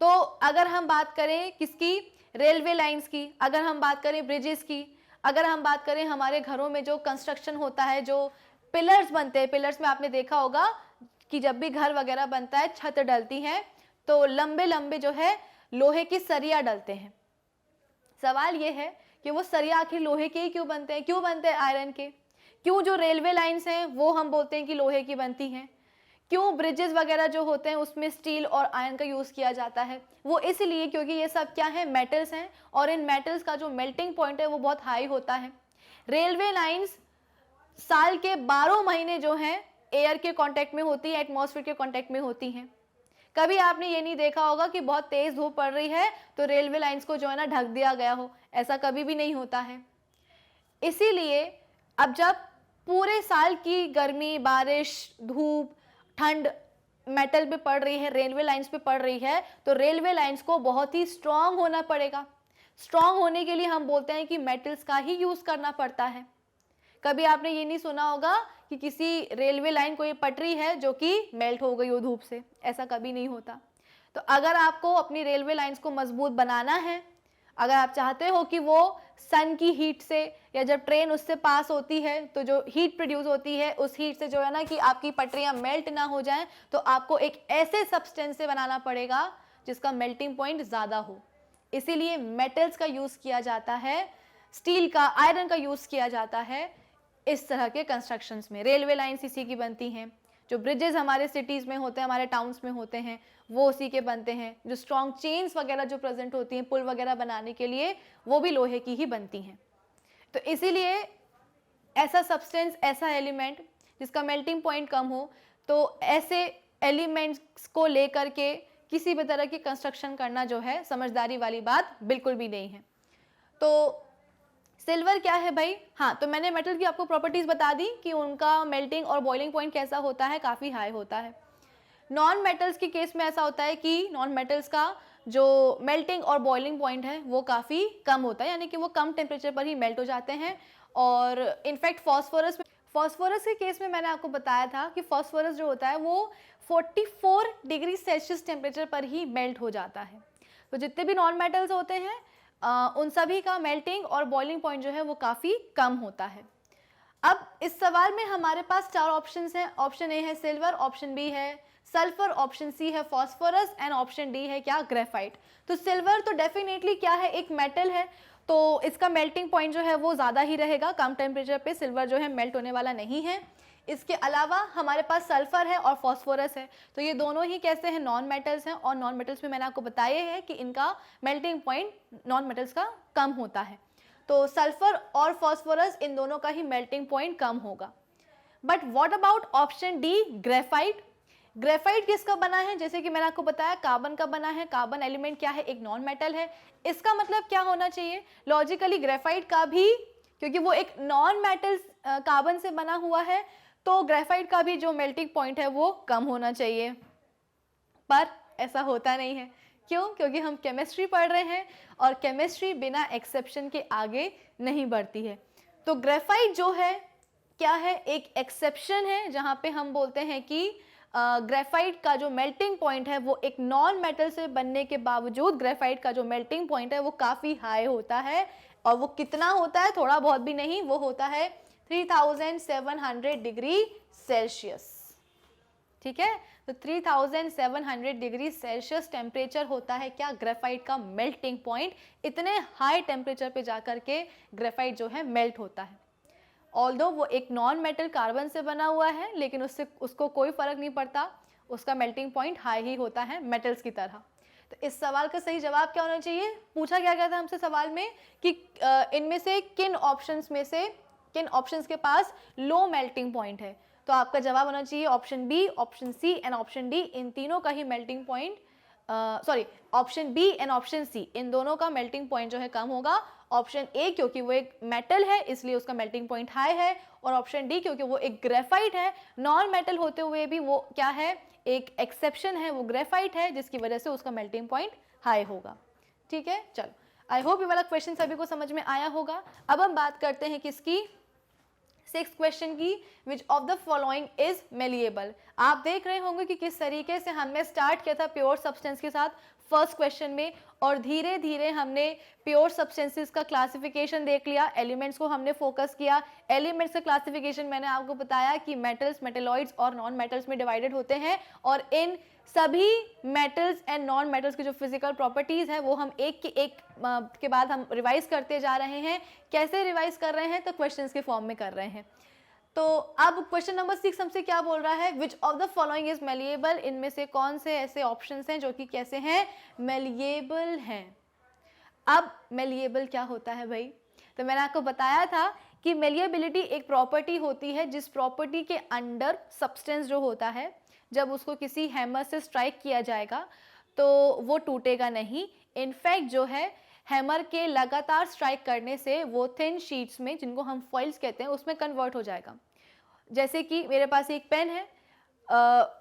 तो अगर हम बात करें किसकी, रेलवे लाइंस की, अगर हम बात करें ब्रिजेस की, अगर हम बात करें हमारे घरों में जो कंस्ट्रक्शन होता है, जो पिलर्स बनते हैं, पिलर्स में आपने देखा होगा कि जब भी घर वगैरह बनता है, छत डलती है, तो लंबे लंबे जो है लोहे की सरिया डलते हैं। सवाल ये है कि वो सरिया आखिर लोहे के ही क्यों बनते हैं, क्यों बनते हैं आयरन के, क्यों जो रेलवे लाइंस हैं वो हम बोलते हैं कि लोहे की बनती हैं, क्यों ब्रिजेस वगैरह जो होते हैं उसमें स्टील और आयरन का यूज़ किया जाता है, वो इसलिए क्योंकि ये सब क्या है, मेटल्स हैं, और इन मेटल्स का जो मेल्टिंग पॉइंट है वो बहुत हाई होता है। रेलवे लाइंस साल के 12 महीने जो हैं एयर के कांटेक्ट में होती है, एटमॉस्फेयर के कांटेक्ट में होती हैं। कभी आपने ये नहीं देखा होगा कि बहुत तेज धूप पड़ रही है तो रेलवे लाइंस को जो है ना ढक दिया गया हो, ऐसा कभी भी नहीं होता है। इसीलिए अब जब पूरे साल की गर्मी, बारिश, धूप, ठंड मेटल पे पड़ रही है, रेलवे लाइंस पे पड़ रही है, तो रेलवे लाइंस को बहुत ही स्ट्रांग होना पड़ेगा। स्ट्रांग होने के लिए हम बोलते हैं कि मेटल्स का ही यूज़ करना पड़ता है। कभी आपने ये नहीं सुना होगा कि किसी रेलवे लाइन कोई पटरी है जो कि मेल्ट हो गई हो धूप से, ऐसा कभी नहीं होता। तो अगर आपको अपनी रेलवे लाइंस को मजबूत बनाना है, अगर आप चाहते हो कि वो सन की हीट से, या जब ट्रेन उससे पास होती है तो जो हीट प्रोड्यूस होती है उस हीट से जो है ना कि आपकी पटरियां मेल्ट ना हो जाएं, तो आपको एक ऐसे सब्सटेंस से बनाना पड़ेगा जिसका मेल्टिंग पॉइंट ज़्यादा हो। इसीलिए मेटल्स का यूज़ किया जाता है, स्टील का, आयरन का यूज़ किया जाता है इस तरह के कंस्ट्रक्शंस में। रेलवे लाइन्स इसी की बनती हैं, जो ब्रिजेस हमारे सिटीज़ में होते हैं, हमारे टाउन्स में होते हैं, वो उसी के बनते हैं। जो स्ट्रॉन्ग चेन्स वगैरह जो प्रेजेंट होती हैं पुल वगैरह बनाने के लिए, वो भी लोहे की ही बनती हैं। तो इसीलिए ऐसा सब्सटेंस, ऐसा एलिमेंट जिसका मेल्टिंग पॉइंट कम हो, तो ऐसे एलिमेंट्स को लेकर के किसी भी तरह की कंस्ट्रक्शन करना जो है समझदारी वाली बात बिल्कुल भी नहीं है। तो सिल्वर क्या है भाई, हाँ, तो मैंने मेटल की आपको प्रॉपर्टीज बता दी कि उनका मेल्टिंग और बॉइलिंग पॉइंट कैसा होता है, काफ़ी हाई होता है। नॉन मेटल्स के केस में ऐसा होता है कि नॉन मेटल्स का जो मेल्टिंग और बॉइलिंग पॉइंट है वो काफ़ी कम होता है, यानी कि वो कम टेम्परेचर पर ही मेल्ट हो जाते हैं। और इनफैक्ट फॉस्फोरस के केस में मैंने आपको बताया था कि फॉस्फोरस जो होता है वो 44 डिग्री सेल्सियस टेम्परेचर पर ही मेल्ट हो जाता है। तो जितने भी नॉन मेटल्स होते हैं उन सभी का मेल्टिंग और बॉइलिंग पॉइंट जो है वो काफ़ी कम होता है। अब इस सवाल में हमारे पास 4 ऑप्शंस हैं। ऑप्शन ए है सिल्वर, ऑप्शन बी है सल्फर, ऑप्शन सी है फॉस्फोरस एंड ऑप्शन डी है क्या, ग्रेफाइट। तो सिल्वर तो डेफिनेटली क्या है, एक मेटल है, तो इसका मेल्टिंग पॉइंट जो है वो ज़्यादा ही रहेगा, कम टेम्परेचर पे सिल्वर जो है मेल्ट होने वाला नहीं है। इसके अलावा हमारे पास सल्फर है और फॉस्फोरस है, तो ये दोनों ही कैसे हैं, नॉन मेटल्स हैं, और नॉन मेटल्स में मैंने आपको बताया है कि इनका मेल्टिंग पॉइंट नॉन मेटल्स का कम होता है। तो सल्फर और फॉस्फोरस इन दोनों का ही मेल्टिंग पॉइंट कम होगा। But what about option D, graphite. Graphite किसका बना है, जैसे कि मैंने आपको बताया कार्बन का बना है। कार्बन एलिमेंट क्या है, एक नॉन मेटल है। इसका मतलब क्या होना चाहिए, लॉजिकली ग्रेफाइट का भी, क्योंकि वो एक नॉन मेटल कार्बन से बना हुआ है, तो ग्रेफाइट का भी जो मेल्टिंग पॉइंट है वो कम होना चाहिए। पर ऐसा होता नहीं है। क्यों? क्योंकि हम केमिस्ट्री पढ़ रहे हैं और केमिस्ट्री बिना एक्सेप्शन के आगे नहीं बढ़ती है। तो ग्रेफाइट जो है क्या है, एक एक्सेप्शन है, जहाँ पे हम बोलते हैं कि ग्रेफाइट का जो मेल्टिंग पॉइंट है वो एक नॉन मेटल से बनने के बावजूद ग्रेफाइट का जो मेल्टिंग पॉइंट है वो काफ़ी हाई होता है। और वो कितना होता है, थोड़ा बहुत भी नहीं, वो होता है 3700 डिग्री सेल्सियस। ठीक है, तो 3700 डिग्री सेल्सियस टेम्परेचर होता है क्या, ग्रेफाइट का मेल्टिंग पॉइंट। इतने हाई टेम्परेचर पे जाकर के ग्रेफाइट जो है मेल्ट होता है। ऑल्दो वो एक नॉन मेटल कार्बन से बना हुआ है, लेकिन उसको कोई फर्क नहीं पड़ता, उसका मेल्टिंग पॉइंट हाई ही होता है मेटल्स की तरह। तो इस सवाल का सही जवाब क्या होना चाहिए, पूछा क्या गया था हमसे सवाल में कि इनमें से किन ऑप्शंस के पास लो मेल्टिंग पॉइंट है। तो आपका जवाब होना चाहिए option B, option C and option D. इन तीनों का ही melting point, option B and option C, इन दोनों का मेल्टिंग पॉइंट जो है कम होगा। ऑप्शन ए क्योंकि वो एक मेटल है इसलिए उसका मेल्टिंग पॉइंट हाई है, और ऑप्शन डी क्योंकि वो एक ग्रेफाइट है, नॉन मेटल होते हुए भी वो क्या है, एक एक्सेप्शन है, वो ग्रेफाइट है, जिसकी वजह से उसका मेल्टिंग पॉइंट हाई होगा। ठीक है, चलो, आई होप ये वाला क्वेश्चन सभी को समझ में आया होगा। अब हम बात करते हैं किसकी, 6th क्वेश्चन की, विच of the following is malleable. आप देख रहे होंगे कि किस तरीके से हमने स्टार्ट किया था प्योर सब्सटेंस के साथ फर्स्ट क्वेश्चन में, और धीरे धीरे हमने प्योर सब्सटेंसेस का क्लासिफिकेशन देख लिया, एलिमेंट्स को हमने फोकस किया। एलिमेंट्स का क्लासिफिकेशन मैंने आपको बताया कि मेटल्स, मेटेलॉइड्स और नॉन मेटल्स में डिवाइडेड होते हैं, और इन सभी मेटल्स एंड नॉन मेटल्स की जो फिजिकल प्रॉपर्टीज़ है वो हम एक के बाद हम रिवाइज करते जा रहे हैं। कैसे रिवाइज कर रहे हैं, तो क्वेश्चंस के फॉर्म में कर रहे हैं। तो अब क्वेश्चन नंबर 6 हमसे क्या बोल रहा है, which of the following is malleable. इनमें से कौन से ऐसे ऑप्शंस हैं जो कि कैसे हैं, मेलिएबल हैं। अब मेलिएबल क्या होता है भाई, तो मैंने आपको बताया था कि मेलिएबिलिटी एक प्रॉपर्टी होती है जिस प्रॉपर्टी के अंडर सब्सटेंस जो होता है, जब उसको किसी हैमर से स्ट्राइक किया जाएगा तो वो टूटेगा नहीं। इनफैक्ट जो है हैमर के लगातार स्ट्राइक करने से वो थिन शीट्स में, जिनको हम फॉइल्स कहते हैं, उसमें कन्वर्ट हो जाएगा। जैसे कि मेरे पास एक पेन है,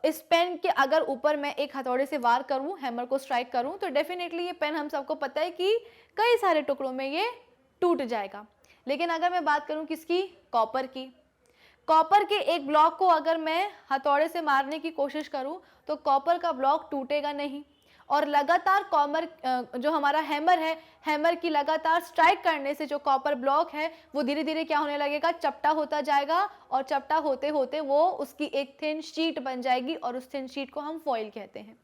इस पेन के अगर ऊपर मैं एक हथौड़े से वार करूं, हैमर को स्ट्राइक करूं, तो डेफिनेटली ये पेन, हम सबको पता है कि कई सारे टुकड़ों में ये टूट जाएगा। लेकिन अगर मैं बात करूं किसकी, कॉपर की, कॉपर के एक ब्लॉक को अगर मैं हथौड़े से मारने की कोशिश करूं तो कॉपर का ब्लॉक टूटेगा नहीं, और लगातार कॉपर, जो हमारा हैमर है, हैमर की लगातार स्ट्राइक करने से जो कॉपर ब्लॉक है वो धीरे धीरे क्या होने लगेगा, चपटा होता जाएगा, और चपटा होते होते वो उसकी एक थिन शीट बन जाएगी, और उस थिन शीट को हम फॉइल कहते हैं।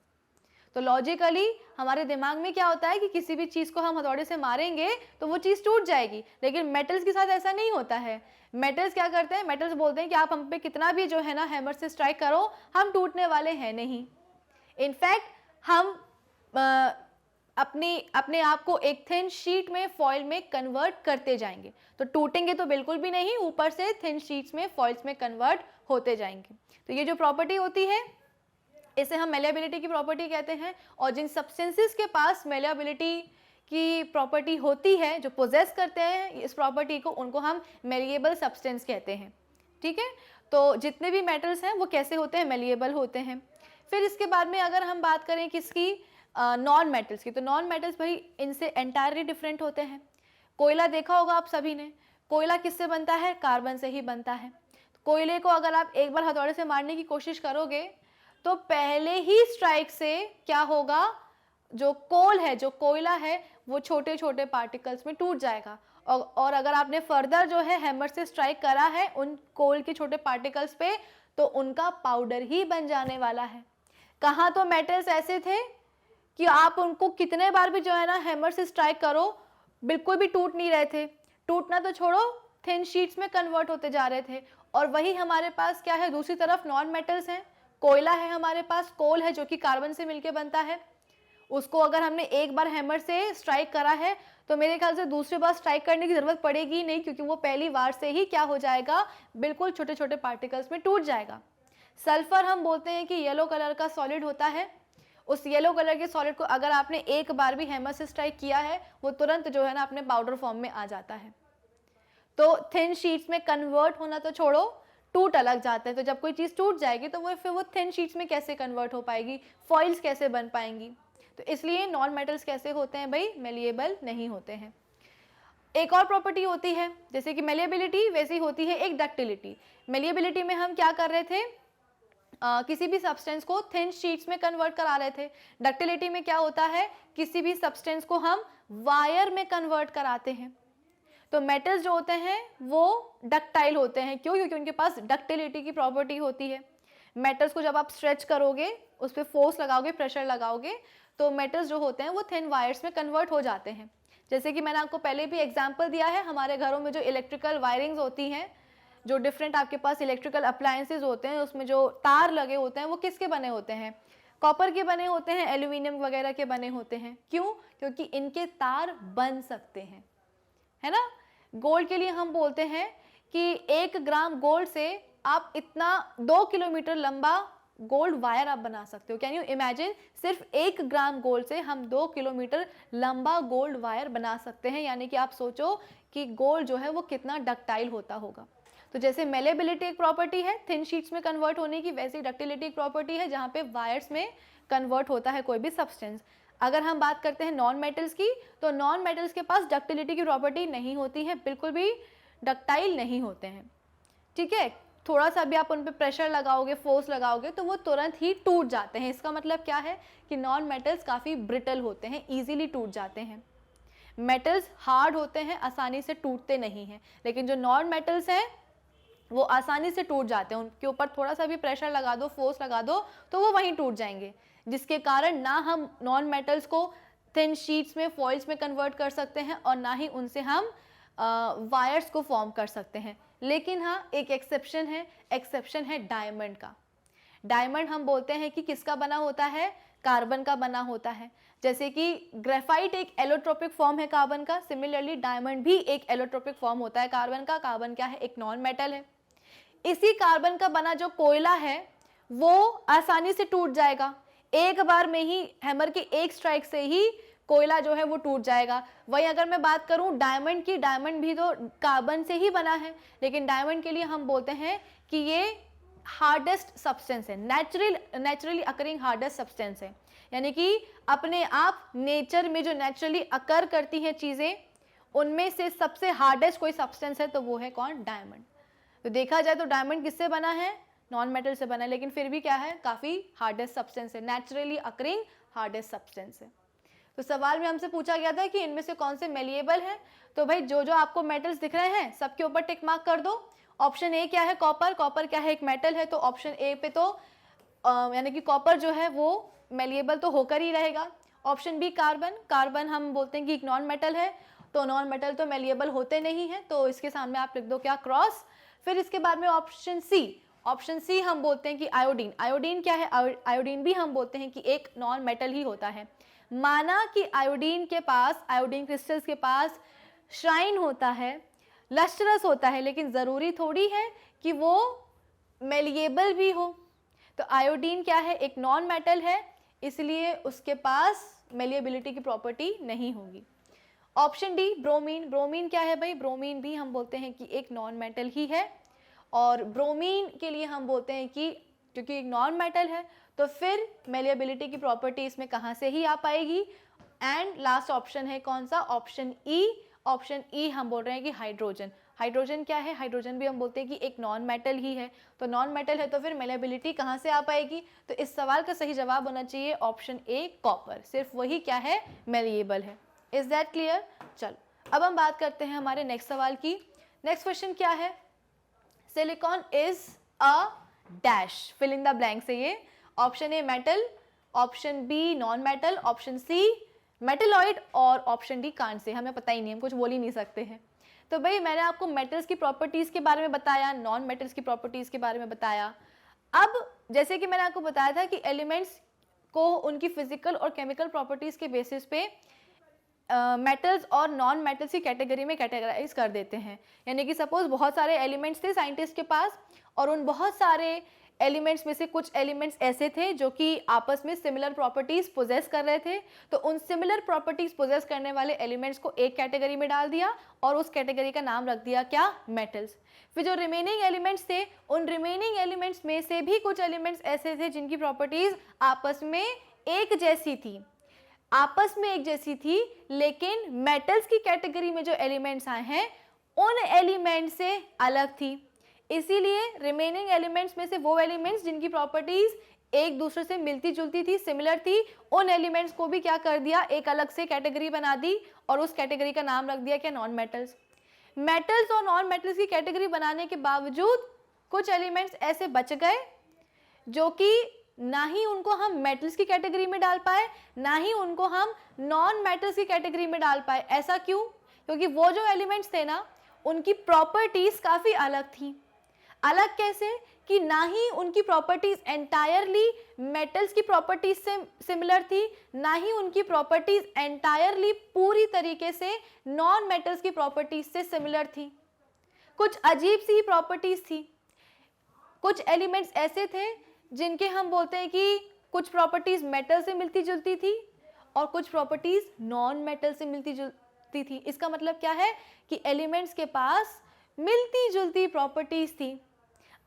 तो लॉजिकली हमारे दिमाग में क्या होता है कि किसी भी चीज़ को हम हथौड़े से मारेंगे तो वो चीज़ टूट जाएगी, लेकिन मेटल्स के साथ ऐसा नहीं होता है। मेटल्स क्या करते हैं, मेटल्स बोलते हैं कि आप हम पे कितना भी जो है ना हैमर से स्ट्राइक करो, हम टूटने वाले हैं नहीं। इनफैक्ट हम अपने आप को एक थिन शीट में, फॉइल में कन्वर्ट करते जाएंगे, तो टूटेंगे तो बिल्कुल भी नहीं, ऊपर से थिन शीट्स में, फॉइल्स में कन्वर्ट होते जाएंगे। तो ये जो प्रॉपर्टी होती है इसे हम मेलिएबिलिटी की प्रॉपर्टी कहते हैं, और जिन सब्सटेंसेस के पास मेलिएबिलिटी की प्रॉपर्टी होती है, जो पोजेस करते हैं इस प्रॉपर्टी को, उनको हम मेलिएबल सब्सटेंस कहते हैं। ठीक है, तो जितने भी मेटल्स हैं वो कैसे होते हैं, मेलिएबल होते हैं। फिर इसके बाद में अगर हम बात करें किसकी, नॉन मेटल्स की, तो नॉन मेटल्स भाई इनसे एंटायरली डिफरेंट होते हैं। कोयला देखा होगा आप सभी ने, कोयला किससे बनता है, कार्बन से ही बनता है। कोयले को अगर आप एक बार हथौड़े से मारने की कोशिश करोगे तो पहले ही स्ट्राइक से क्या होगा, जो कोल है, जो कोयला है, वो छोटे छोटे पार्टिकल्स में टूट जाएगा। और अगर आपने फर्दर जो है हैमर से स्ट्राइक करा है उन कोल के छोटे पार्टिकल्स पे, तो उनका पाउडर ही बन जाने वाला है। कहाँ तो मेटल्स ऐसे थे कि आप उनको कितने बार भी जो है ना हैमर से स्ट्राइक करो बिल्कुल भी टूट नहीं रहे थे, टूटना तो छोड़ो थिन शीट्स में कन्वर्ट होते जा रहे थे। और वही हमारे पास क्या है, दूसरी तरफ नॉन मेटल्स हैं, कोयला है हमारे पास, कोल है जो कि कार्बन से मिलके बनता है। उसको अगर हमने एक बार हैमर से स्ट्राइक करा है तो मेरे ख्याल से दूसरी बार स्ट्राइक करने की जरूरत पड़ेगी नहीं, क्योंकि वो पहली बार से ही क्या हो जाएगा, बिल्कुल छोटे छोटे पार्टिकल्स में टूट जाएगा। सल्फर हम बोलते हैं कि येलो कलर का सॉलिड होता है। उस येलो कलर के सॉलिड को अगर आपने एक बार भी हैमर से स्ट्राइक किया है वो तुरंत जो है ना अपने पाउडर फॉर्म में आ जाता है। तो थिन शीट्स में कन्वर्ट होना तो छोड़ो, टूट अलग जाते हैं। तो जब कोई चीज़ टूट जाएगी तो वो फिर वो थिन शीट्स में कैसे कन्वर्ट हो पाएगी, फॉइल्स कैसे बन पाएंगी। तो इसलिए नॉन मेटल्स कैसे होते हैं भाई, मेलिएबल नहीं होते हैं। एक और प्रॉपर्टी होती है, जैसे कि मेलिएबिलिटी, वैसी होती है एक डक्टिलिटी। मेलिएबिलिटी में हम क्या कर रहे थे, किसी भी सब्सटेंस को थिन शीट्स में कन्वर्ट करा रहे थे। डक्टिलिटी में क्या होता है, किसी भी सब्सटेंस को हम वायर में कन्वर्ट कराते हैं। तो मेटल्स जो होते हैं वो डक्टाइल होते हैं, क्यों, क्योंकि उनके पास डक्टिलिटी की प्रॉपर्टी होती है। मेटल्स को जब आप स्ट्रेच करोगे, उस पर फोर्स लगाओगे, प्रेशर लगाओगे, तो मेटल्स जो होते हैं वो थिन वायर्स में कन्वर्ट हो जाते हैं। जैसे कि मैंने आपको पहले भी एग्जांपल दिया है, हमारे घरों में जो इलेक्ट्रिकल वायरिंग्स होती हैं, जो डिफरेंट आपके पास इलेक्ट्रिकल अप्लायंसेज होते हैं, उसमें जो तार लगे होते हैं वो किसके बने होते हैं, कॉपर के बने होते हैं, एल्यूमिनियम वगैरह के बने होते हैं। क्यों, क्योंकि इनके तार बन सकते हैं, है ना। गोल्ड के लिए हम बोलते हैं कि 1 ग्राम गोल्ड से आप इतना 2 किलोमीटर लंबा गोल्ड वायर आप बना सकते हो। कैन यू इमेजिन, सिर्फ 1 ग्राम गोल्ड से हम 2 किलोमीटर लंबा गोल्ड वायर बना सकते हैं। यानी कि आप सोचो कि गोल्ड जो है वो कितना डक्टाइल होता होगा। तो जैसे मेलेबिलिटी एक प्रॉपर्टी है थिन शीट्स में कन्वर्ट होने की, वैसे डक्टिलिटी एक प्रॉपर्टी है जहाँ पे वायर्स में कन्वर्ट होता है कोई भी सब्सटेंस। अगर हम बात करते हैं नॉन मेटल्स की, तो नॉन मेटल्स के पास डक्टिलिटी की प्रॉपर्टी नहीं होती है, बिल्कुल भी डक्टाइल नहीं होते हैं। ठीक है, थोड़ा सा भी आप उन पर प्रेशर लगाओगे, फोर्स लगाओगे तो वो तुरंत ही टूट जाते हैं। इसका मतलब क्या है कि नॉन मेटल्स काफ़ी ब्रिटल होते हैं, ईजिली टूट जाते हैं। मेटल्स हार्ड होते हैं, आसानी से टूटते नहीं हैं, लेकिन जो नॉन मेटल्स हैं वो आसानी से टूट जाते हैं। उनके ऊपर थोड़ा सा भी प्रेशर लगा दो, फोर्स लगा दो, तो वो वहीं टूट जाएंगे, जिसके कारण ना हम नॉन मेटल्स को थिन शीट्स में, फॉइल्स में कन्वर्ट कर सकते हैं और ना ही उनसे हम वायर्स को फॉर्म कर सकते हैं। लेकिन हाँ, एक एक्सेप्शन है डायमंड का। डायमंड हम बोलते हैं कि किसका बना होता है, कार्बन का बना होता है। जैसे कि ग्रेफाइट एक एलोट्रोपिक फॉर्म है कार्बन का, सिमिलरली डायमंड भी एक एलोट्रोपिक फॉर्म होता है कार्बन का। कार्बन क्या है, एक नॉन मेटल है। इसी कार्बन का बना जो कोयला है वो आसानी से टूट जाएगा, एक बार में ही हैमर के एक स्ट्राइक से ही कोयला जो है वो टूट जाएगा। वहीं अगर मैं बात करूं डायमंड की, डायमंड भी तो कार्बन से ही बना है, लेकिन डायमंड के लिए हम बोलते हैं कि ये हार्डेस्ट सब्सटेंस है, नेचुरली अकरिंग हार्डेस्ट सब्सटेंस है। यानी कि अपने आप नेचर में जो नेचुरली अकर करती हैं चीज़ें, उनमें से सबसे हार्डेस्ट कोई सब्सटेंस है तो वो है कौन, डायमंड। तो देखा जाए तो डायमंड किससे बना है, नॉन मेटल से बना है, लेकिन फिर भी क्या है, काफ़ी हार्डेस्ट सब्सटेंस है, नेचुरली अकरिंग हार्डेस्ट सब्सटेंस है। तो सवाल में हमसे पूछा गया था कि इनमें से कौन से मेलिएबल हैं। तो भाई जो जो आपको मेटल्स दिख रहे हैं सबके ऊपर टिक मार्क कर दो। ऑप्शन ए क्या है, कॉपर। कॉपर क्या है, एक मेटल है, तो ऑप्शन ए पे तो यानी कि कॉपर जो है वो मेलिएबल तो होकर ही रहेगा। Option B carbon. कार्बन हम बोलते हैं कि एक नॉन मेटल है, तो नॉन मेटल तो मेलिएबल होते नहीं हैं, तो इसके सामने आप लिख दो क्या, क्रॉस। फिर इसके बाद में ऑप्शन सी, ऑप्शन सी हम बोलते हैं कि आयोडीन। आयोडीन क्या है, आयोडीन भी हम बोलते हैं कि एक नॉन मेटल ही होता है। माना कि आयोडीन के पास, आयोडीन क्रिस्टल्स के पास श्राइन होता है, लस्टरस होता है, लेकिन ज़रूरी थोड़ी है कि वो मेलिएबल भी हो। तो आयोडीन क्या है, एक नॉन मेटल है, इसलिए उसके पास मेलिएबिलिटी की प्रॉपर्टी नहीं होगी। Option D bromine. ब्रोमीन क्या है भाई, ब्रोमीन भी हम बोलते हैं कि एक नॉन मेटल ही है, और ब्रोमीन के लिए हम बोलते हैं कि क्योंकि एक नॉन मेटल है, तो फिर मेलिएबिलिटी की प्रॉपर्टी इसमें कहाँ से ही आ पाएगी। एंड लास्ट ऑप्शन है कौन सा, ऑप्शन ई। ऑप्शन ई हम बोल रहे हैं कि हाइड्रोजन। हाइड्रोजन क्या है, हाइड्रोजन भी हम बोलते हैं कि एक नॉन मेटल ही है, तो नॉन मेटल है तो फिर मेलिएबिलिटी कहाँ से आ पाएगी। तो इस सवाल का सही जवाब होना चाहिए ऑप्शन ए, कॉपर। सिर्फ वही क्या है, मेलिएबल है। Is that clear. चलो अब हम बात करते हैं हमारे नेक्स्ट सवाल की। नेक्स्ट क्वेश्चन क्या है, silicon is a dash, fill in the blank से ये। Option A metal, option B non metal, option C metalloid और ऑप्शन डी कांट से। हमें पता ही नहीं, हम कुछ बोल ही नहीं सकते हैं। तो भाई मैंने आपको मेटल्स की प्रॉपर्टीज के बारे में बताया, नॉन मेटल्स की प्रॉपर्टीज के बारे में बताया। अब जैसे कि मैंने आपको बताया था कि एलिमेंट्स को उनकी फिजिकल और केमिकल प्रॉपर्टीज के बेसिस पे मेटल्स और नॉन मेटल्स की कैटेगरी में कैटेगराइज कर देते हैं। यानी कि सपोज बहुत सारे एलिमेंट्स थे साइंटिस्ट के पास, और उन बहुत सारे एलिमेंट्स में से कुछ एलिमेंट्स ऐसे थे जो कि आपस में सिमिलर प्रॉपर्टीज पोजेस कर रहे थे, तो उन सिमिलर प्रॉपर्टीज पोजेस करने वाले एलिमेंट्स को एक कैटेगरी में डाल दिया और उस कैटेगरी का नाम रख दिया क्या, मेटल्स। फिर जो रिमेनिंग एलिमेंट्स थे, उन रिमेनिंग एलिमेंट्स में से भी कुछ एलिमेंट्स ऐसे थे जिनकी प्रॉपर्टीज आपस में एक जैसी थी, आपस में एक जैसी थी, लेकिन मेटल्स की कैटेगरी में जो एलिमेंट्स आए हैं उन एलिमेंट से अलग थी। इसीलिए रिमेनिंग एलिमेंट्स में से वो एलिमेंट्स जिनकी प्रॉपर्टीज एक दूसरे से मिलती जुलती थी, सिमिलर थी, उन एलिमेंट्स को भी क्या कर दिया, एक अलग से कैटेगरी बना दी और उस कैटेगरी का नाम रख दिया क्या, नॉन मेटल्स। मेटल्स और नॉन मेटल्स की कैटेगरी बनाने के बावजूद कुछ एलिमेंट्स ऐसे बच गए जो कि ना ही उनको हम मेटल्स की कैटेगरी में डाल पाए, ना ही उनको हम नॉन मेटल्स की कैटेगरी में डाल पाए। ऐसा क्यों, क्योंकि वो जो एलिमेंट्स थे ना, उनकी प्रॉपर्टीज काफी अलग थी। अलग कैसे, कि ना ही उनकी प्रॉपर्टीज एंटायरली मेटल्स की प्रॉपर्टीज से सिमिलर थी, ना ही उनकी प्रॉपर्टीज एंटायरली पूरी तरीके से नॉन मेटल्स की प्रॉपर्टीज से सिमिलर थी। कुछ अजीब सी प्रॉपर्टीज थी। कुछ एलिमेंट्स ऐसे थे जिनके हम बोलते हैं कि कुछ प्रॉपर्टीज मेटल से मिलती जुलती थी और कुछ प्रॉपर्टीज नॉन मेटल से मिलती जुलती थी। इसका मतलब क्या है कि एलिमेंट्स के पास मिलती जुलती प्रॉपर्टीज थी।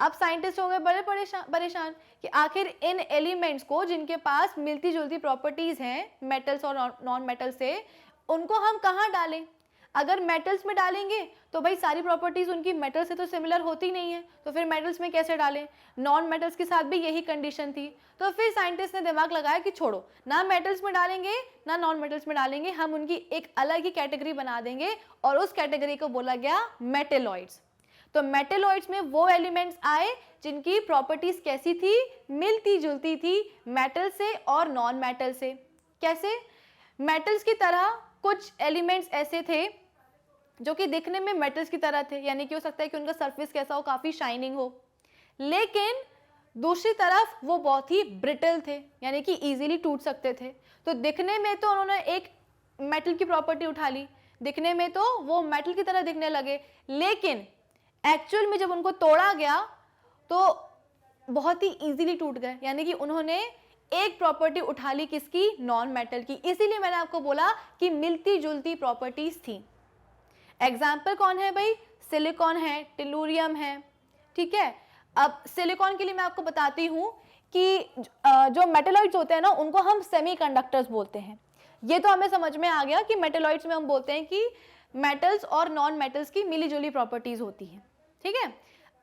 अब साइंटिस्ट हो गए बड़े परेशान कि आखिर इन एलिमेंट्स को जिनके पास मिलती जुलती प्रॉपर्टीज हैं मेटल्स और नॉन मेटल से, उनको हम कहाँ डालें। अगर मेटल्स में डालेंगे तो भाई सारी प्रॉपर्टीज उनकी मेटल से तो सिमिलर होती नहीं है, तो फिर मेटल्स में कैसे डालें। नॉन मेटल्स के साथ भी यही कंडीशन थी। तो फिर साइंटिस्ट ने दिमाग लगाया कि छोड़ो, ना मेटल्स में डालेंगे ना नॉन मेटल्स में डालेंगे, हम उनकी एक अलग ही कैटेगरी बना देंगे और उस कैटेगरी को बोला गया मेटेलॉइड्स। तो मेटेलॉइड्स में वो एलिमेंट्स आए जिनकी प्रॉपर्टीज कैसी थी, मिलती जुलती थी मेटल से और नॉन मेटल से। कैसे, मेटल्स की तरह कुछ एलिमेंट्स ऐसे थे जो कि दिखने में मेटल्स की तरह थे, यानी कि हो सकता है कि उनका सरफेस कैसा हो, काफी शाइनिंग हो, लेकिन दूसरी तरफ वो बहुत ही ब्रिटल थे, यानी कि इजीली टूट सकते थे। तो दिखने में तो उन्होंने एक मेटल की प्रॉपर्टी उठा ली, दिखने में तो वो मेटल की तरह दिखने लगे, लेकिन एक्चुअल में जब उनको तोड़ा गया तो बहुत ही इजीली टूट गए। यानी कि उन्होंने एक प्रॉपर्टी उठा ली, किसकी, नॉन मेटल की। इसीलिए मैंने आपको बोला कि मिलती जुलती प्रॉपर्टीज थी। एग्जाम्पल कौन है भाई, सिलिकॉन है, टेलुरियम है, ठीक है। अब सिलिकॉन के लिए मैं आपको बताती हूँ कि जो मेटलॉइड्स होते हैं ना, उनको हम सेमीकंडक्टर्स बोलते हैं। ये तो हमें समझ में आ गया कि मेटलॉइड्स में हम बोलते हैं कि मेटल्स और नॉन मेटल्स की मिली जुली प्रॉपर्टीज होती है, ठीक है।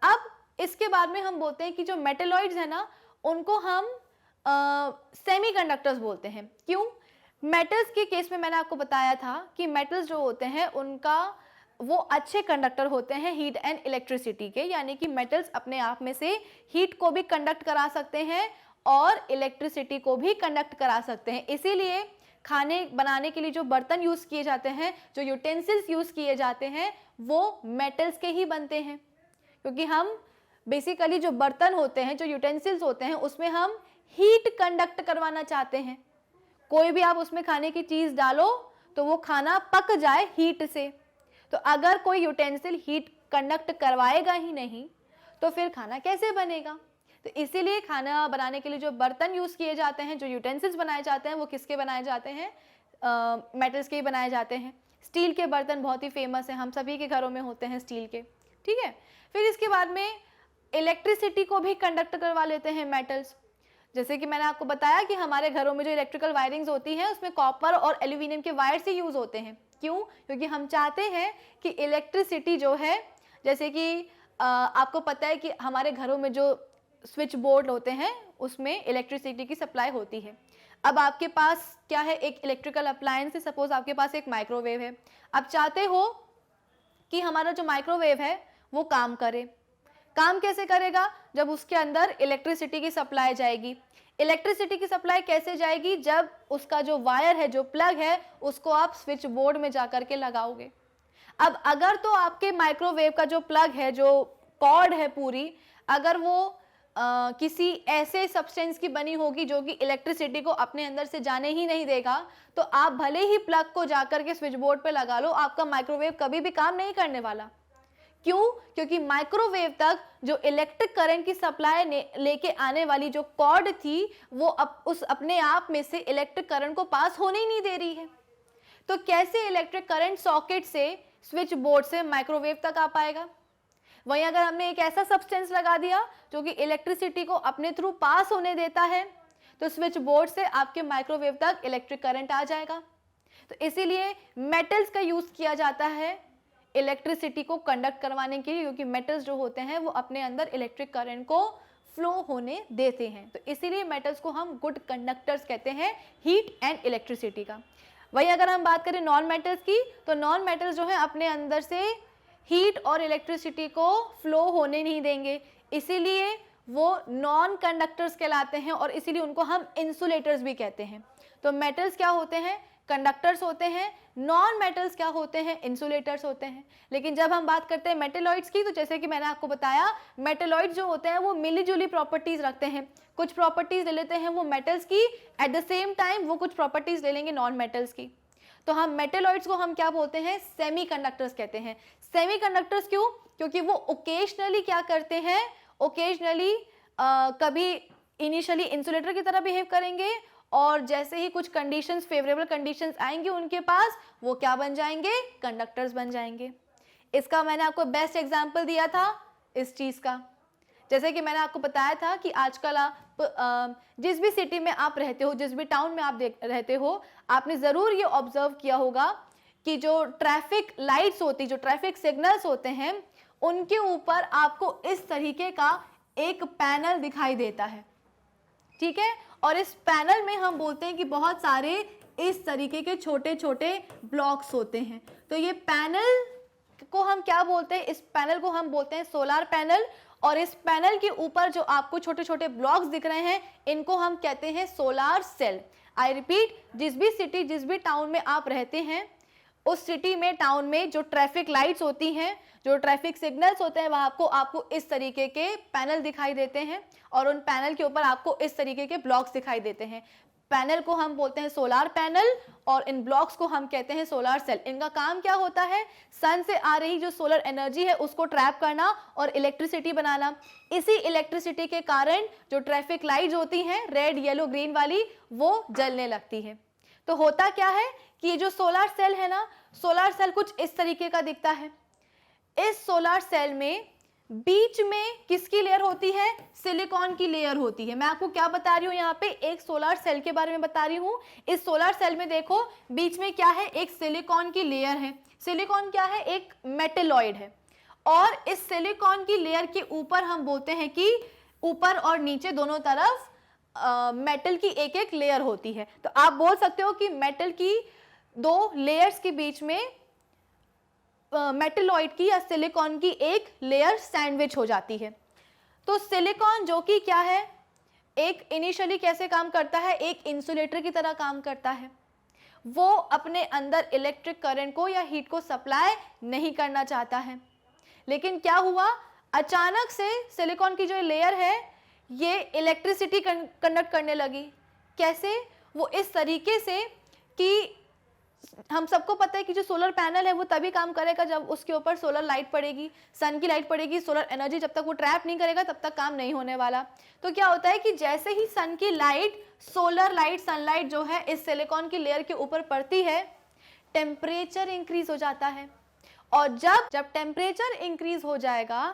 अब इसके बाद में हम बोलते हैं कि जो मेटलॉइड्स है ना, उनको हम सेमीकंडक्टर्स बोलते हैं। क्यों, मेटल्स के केस में मैंने आपको बताया था कि मेटल्स जो होते हैं उनका वो अच्छे कंडक्टर होते हैं हीट एंड इलेक्ट्रिसिटी के, यानी कि मेटल्स अपने आप में से हीट को भी कंडक्ट करा सकते हैं और इलेक्ट्रिसिटी को भी कंडक्ट करा सकते हैं। इसीलिए खाने बनाने के लिए जो बर्तन यूज किए जाते हैं, जो यूटेंसिल्स यूज किए जाते हैं, वो मेटल्स के ही बनते हैं। क्योंकि हम बेसिकली जो बर्तन होते हैं, जो यूटेंसिल्स होते हैं, उसमें हम हीट कंडक्ट करवाना चाहते हैं। कोई भी आप उसमें खाने की चीज डालो तो वो खाना पक जाए हीट से। तो अगर कोई यूटेंसिल हीट कंडक्ट करवाएगा ही नहीं तो फिर खाना कैसे बनेगा। तो इसीलिए खाना बनाने के लिए जो बर्तन यूज किए जाते हैं, जो यूटेंसिल्स बनाए जाते हैं, वो किसके बनाए जाते हैं, मेटल्स के ही बनाए जाते हैं। स्टील के बर्तन बहुत ही फेमस हैं, हम सभी के घरों में होते हैं स्टील के, ठीक है। फिर इसके बाद में इलेक्ट्रिसिटी को भी कंडक्ट करवा लेते हैं मेटल्स। जैसे कि मैंने आपको बताया कि हमारे घरों में जो इलेक्ट्रिकल वायरिंग्स होती हैं उसमें कॉपर और एल्यूमिनियम के वायर्स ही यूज होते हैं। क्यों? क्योंकि हम चाहते हैं कि इलेक्ट्रिसिटी जो है, जैसे कि आपको पता है कि हमारे घरों में जो स्विच बोर्ड होते हैं उसमें इलेक्ट्रिसिटी की सप्लाई होती है। अब आपके पास क्या है, एक इलेक्ट्रिकल अप्लायंस है, सपोज आपके पास एक माइक्रोवेव है। आप चाहते हो कि हमारा जो माइक्रोवेव है वो काम करे। काम कैसे करेगा? जब उसके अंदर इलेक्ट्रिसिटी की सप्लाई जाएगी। इलेक्ट्रिसिटी की सप्लाई कैसे जाएगी? जब उसका जो वायर है, जो प्लग है, उसको आप स्विच बोर्ड में जाकर के लगाओगे। अब अगर तो आपके माइक्रोवेव का जो प्लग है, जो कॉर्ड है पूरी, अगर वो किसी ऐसे सब्सटेंस की बनी होगी जो कि इलेक्ट्रिसिटी को अपने अंदर से जाने ही नहीं देगा, तो आप भले ही प्लग को जाकर के स्विच बोर्ड पे लगा लो, आपका माइक्रोवेव कभी भी काम नहीं करने वाला। क्यों? क्योंकि माइक्रोवेव तक जो इलेक्ट्रिक करंट की सप्लाई लेके आने वाली जो कॉर्ड थी वो उस अपने आप में से इलेक्ट्रिक करंट को पास होने ही नहीं दे रही है। तो कैसे इलेक्ट्रिक करंट सॉकेट से, स्विच बोर्ड से माइक्रोवेव तक आ पाएगा? वहीं अगर हमने एक ऐसा सब्सटेंस लगा दिया जो कि इलेक्ट्रिसिटी को अपने थ्रू पास होने देता है, तो स्विच बोर्ड से आपके माइक्रोवेव तक इलेक्ट्रिक करंट आ जाएगा। तो इसीलिए मेटल्स का यूज किया जाता है इलेक्ट्रिसिटी को कंडक्ट करवाने के लिए, क्योंकि मेटल्स जो होते हैं वो अपने अंदर इलेक्ट्रिक करंट को फ्लो होने देते हैं। तो इसीलिए मेटल्स को हम गुड कंडक्टर्स कहते हैं हीट एंड इलेक्ट्रिसिटी का। वहीं अगर हम बात करें नॉन मेटल्स की, तो नॉन मेटल्स जो है अपने अंदर से हीट और इलेक्ट्रिसिटी को फ्लो होने नहीं देंगे, इसीलिए वो नॉन कंडक्टर्स कहलाते हैं और इसीलिए उनको हम इंसुलेटर्स भी कहते हैं। तो मेटल्स क्या होते हैं? कंडक्टर्स होते हैं। नॉन मेटल्स क्या होते हैं? इंसुलेटर्स होते हैं। लेकिन जब हम बात करते हैं मेटेलॉइड्स की, तो जैसे कि मैंने आपको बताया, मेटेलॉइड्स जो होते हैं वो मिली जुली प्रॉपर्टीज रखते हैं। कुछ प्रॉपर्टीज ले लेते हैं वो मेटल्स की, एट द सेम टाइम वो कुछ प्रॉपर्टीज ले लेंगे नॉन मेटल्स की। तो हम मेटेलॉइड्स को हम क्या बोलते हैं? सेमीकंडक्टर्स कहते हैं। सेमीकंडक्टर्स क्यों? क्योंकि वो ओकेजनली क्या करते हैं, ओकेजनली कभी इनिशियली इंसुलेटर की तरह बिहेव करेंगे और जैसे ही कुछ कंडीशंस, फेवरेबल कंडीशंस आएंगे उनके पास, वो क्या बन जाएंगे? कंडक्टर्स बन जाएंगे। इसका मैंने आपको बेस्ट एग्जांपल दिया था इस चीज का। जैसे कि मैंने आपको बताया था कि आजकल आप जिस भी सिटी में आप रहते हो, जिस भी टाउन में आप रहते हो, आपने ज़रूर ये ऑब्जर्व किया होगा कि जो ट्रैफिक लाइट्स होती, जो ट्रैफिक सिग्नल्स होते हैं, उनके ऊपर आपको इस तरीके का एक पैनल दिखाई देता है, ठीक है। और इस पैनल में हम बोलते हैं कि बहुत सारे इस तरीके के छोटे छोटे ब्लॉक्स होते हैं। तो ये पैनल को हम क्या बोलते हैं? इस पैनल को हम बोलते हैं सोलर पैनल। और इस पैनल के ऊपर जो आपको छोटे छोटे ब्लॉक्स दिख रहे हैं, इनको हम कहते हैं सोलर सेल। आई रिपीट, जिस भी सिटी, जिस भी टाउन में आप रहते हैं, उस सिटी में, टाउन में जो ट्रैफिक लाइट्स होती हैं, जो ट्रैफिक सिग्नल्स होते हैं, वहाँ आपको इस तरीके के पैनल दिखाई देते हैं और उन पैनल के ऊपर आपको इस तरीके के ब्लॉक्स दिखाई देते हैं। पैनल को हम बोलते हैं सोलर पैनल और इन ब्लॉक्स को हम कहते हैं सोलर सेल। इनका काम क्या होता है? सन से आ रही जो सोलर एनर्जी है उसको ट्रैप करना और इलेक्ट्रिसिटी बनाना। इसी इलेक्ट्रिसिटी के कारण जो ट्रैफिक लाइट्स होती हैं, रेड, येलो, ग्रीन वाली, वो जलने लगती है। तो होता क्या है कि ये जो सोलर सेल है ना, सोलर सेल कुछ इस तरीके का दिखता है। इस सोलर सेल में बीच में किसकी लेयर होती है? सिलिकॉन की लेयर होती है। मैं आपको क्या बता रही हूँ यहाँ पे? एक सोलर सेल के बारे में बता रही हूँ। इस सोलर सेल में देखो, बीच में क्या है? एक सिलिकॉन की लेयर है। सिलिकॉन क्या है? एक मेटेलॉइड है। और इस सिलिकॉन की लेयर के ऊपर हम बोलते हैं कि ऊपर और नीचे दोनों तरफ मेटल की एक एक लेयर होती है। तो आप बोल सकते हो कि मेटल की दो लेयर्स के बीच में मेटलॉइड की या सिलिकॉन की एक लेयर सैंडविच हो जाती है। तो सिलिकॉन जो कि क्या है, एक इनिशियली कैसे काम करता है? एक इंसुलेटर की तरह काम करता है। वो अपने अंदर इलेक्ट्रिक करंट को या हीट को सप्लाई नहीं करना चाहता है। लेकिन क्या हुआ? अचानक से सिलिकॉन की जो लेयर है ये इलेक्ट्रिसिटी कंडक्ट करने लगी। कैसे? वो इस तरीके से कि हम सबको पता है कि जो सोलर पैनल है वो तभी काम करेगा जब उसके ऊपर सोलर लाइट पड़ेगी, सन की लाइट पड़ेगी। सोलर एनर्जी जब तक वो ट्रैप नहीं करेगा तब तक काम नहीं होने वाला। तो क्या होता है कि जैसे ही सन की लाइट, सोलर लाइट, सनलाइट जो है इस सिलिकॉन की लेयर के ऊपर पड़ती है, टेम्परेचर इंक्रीज हो जाता है। और जब टेम्परेचर इंक्रीज हो जाएगा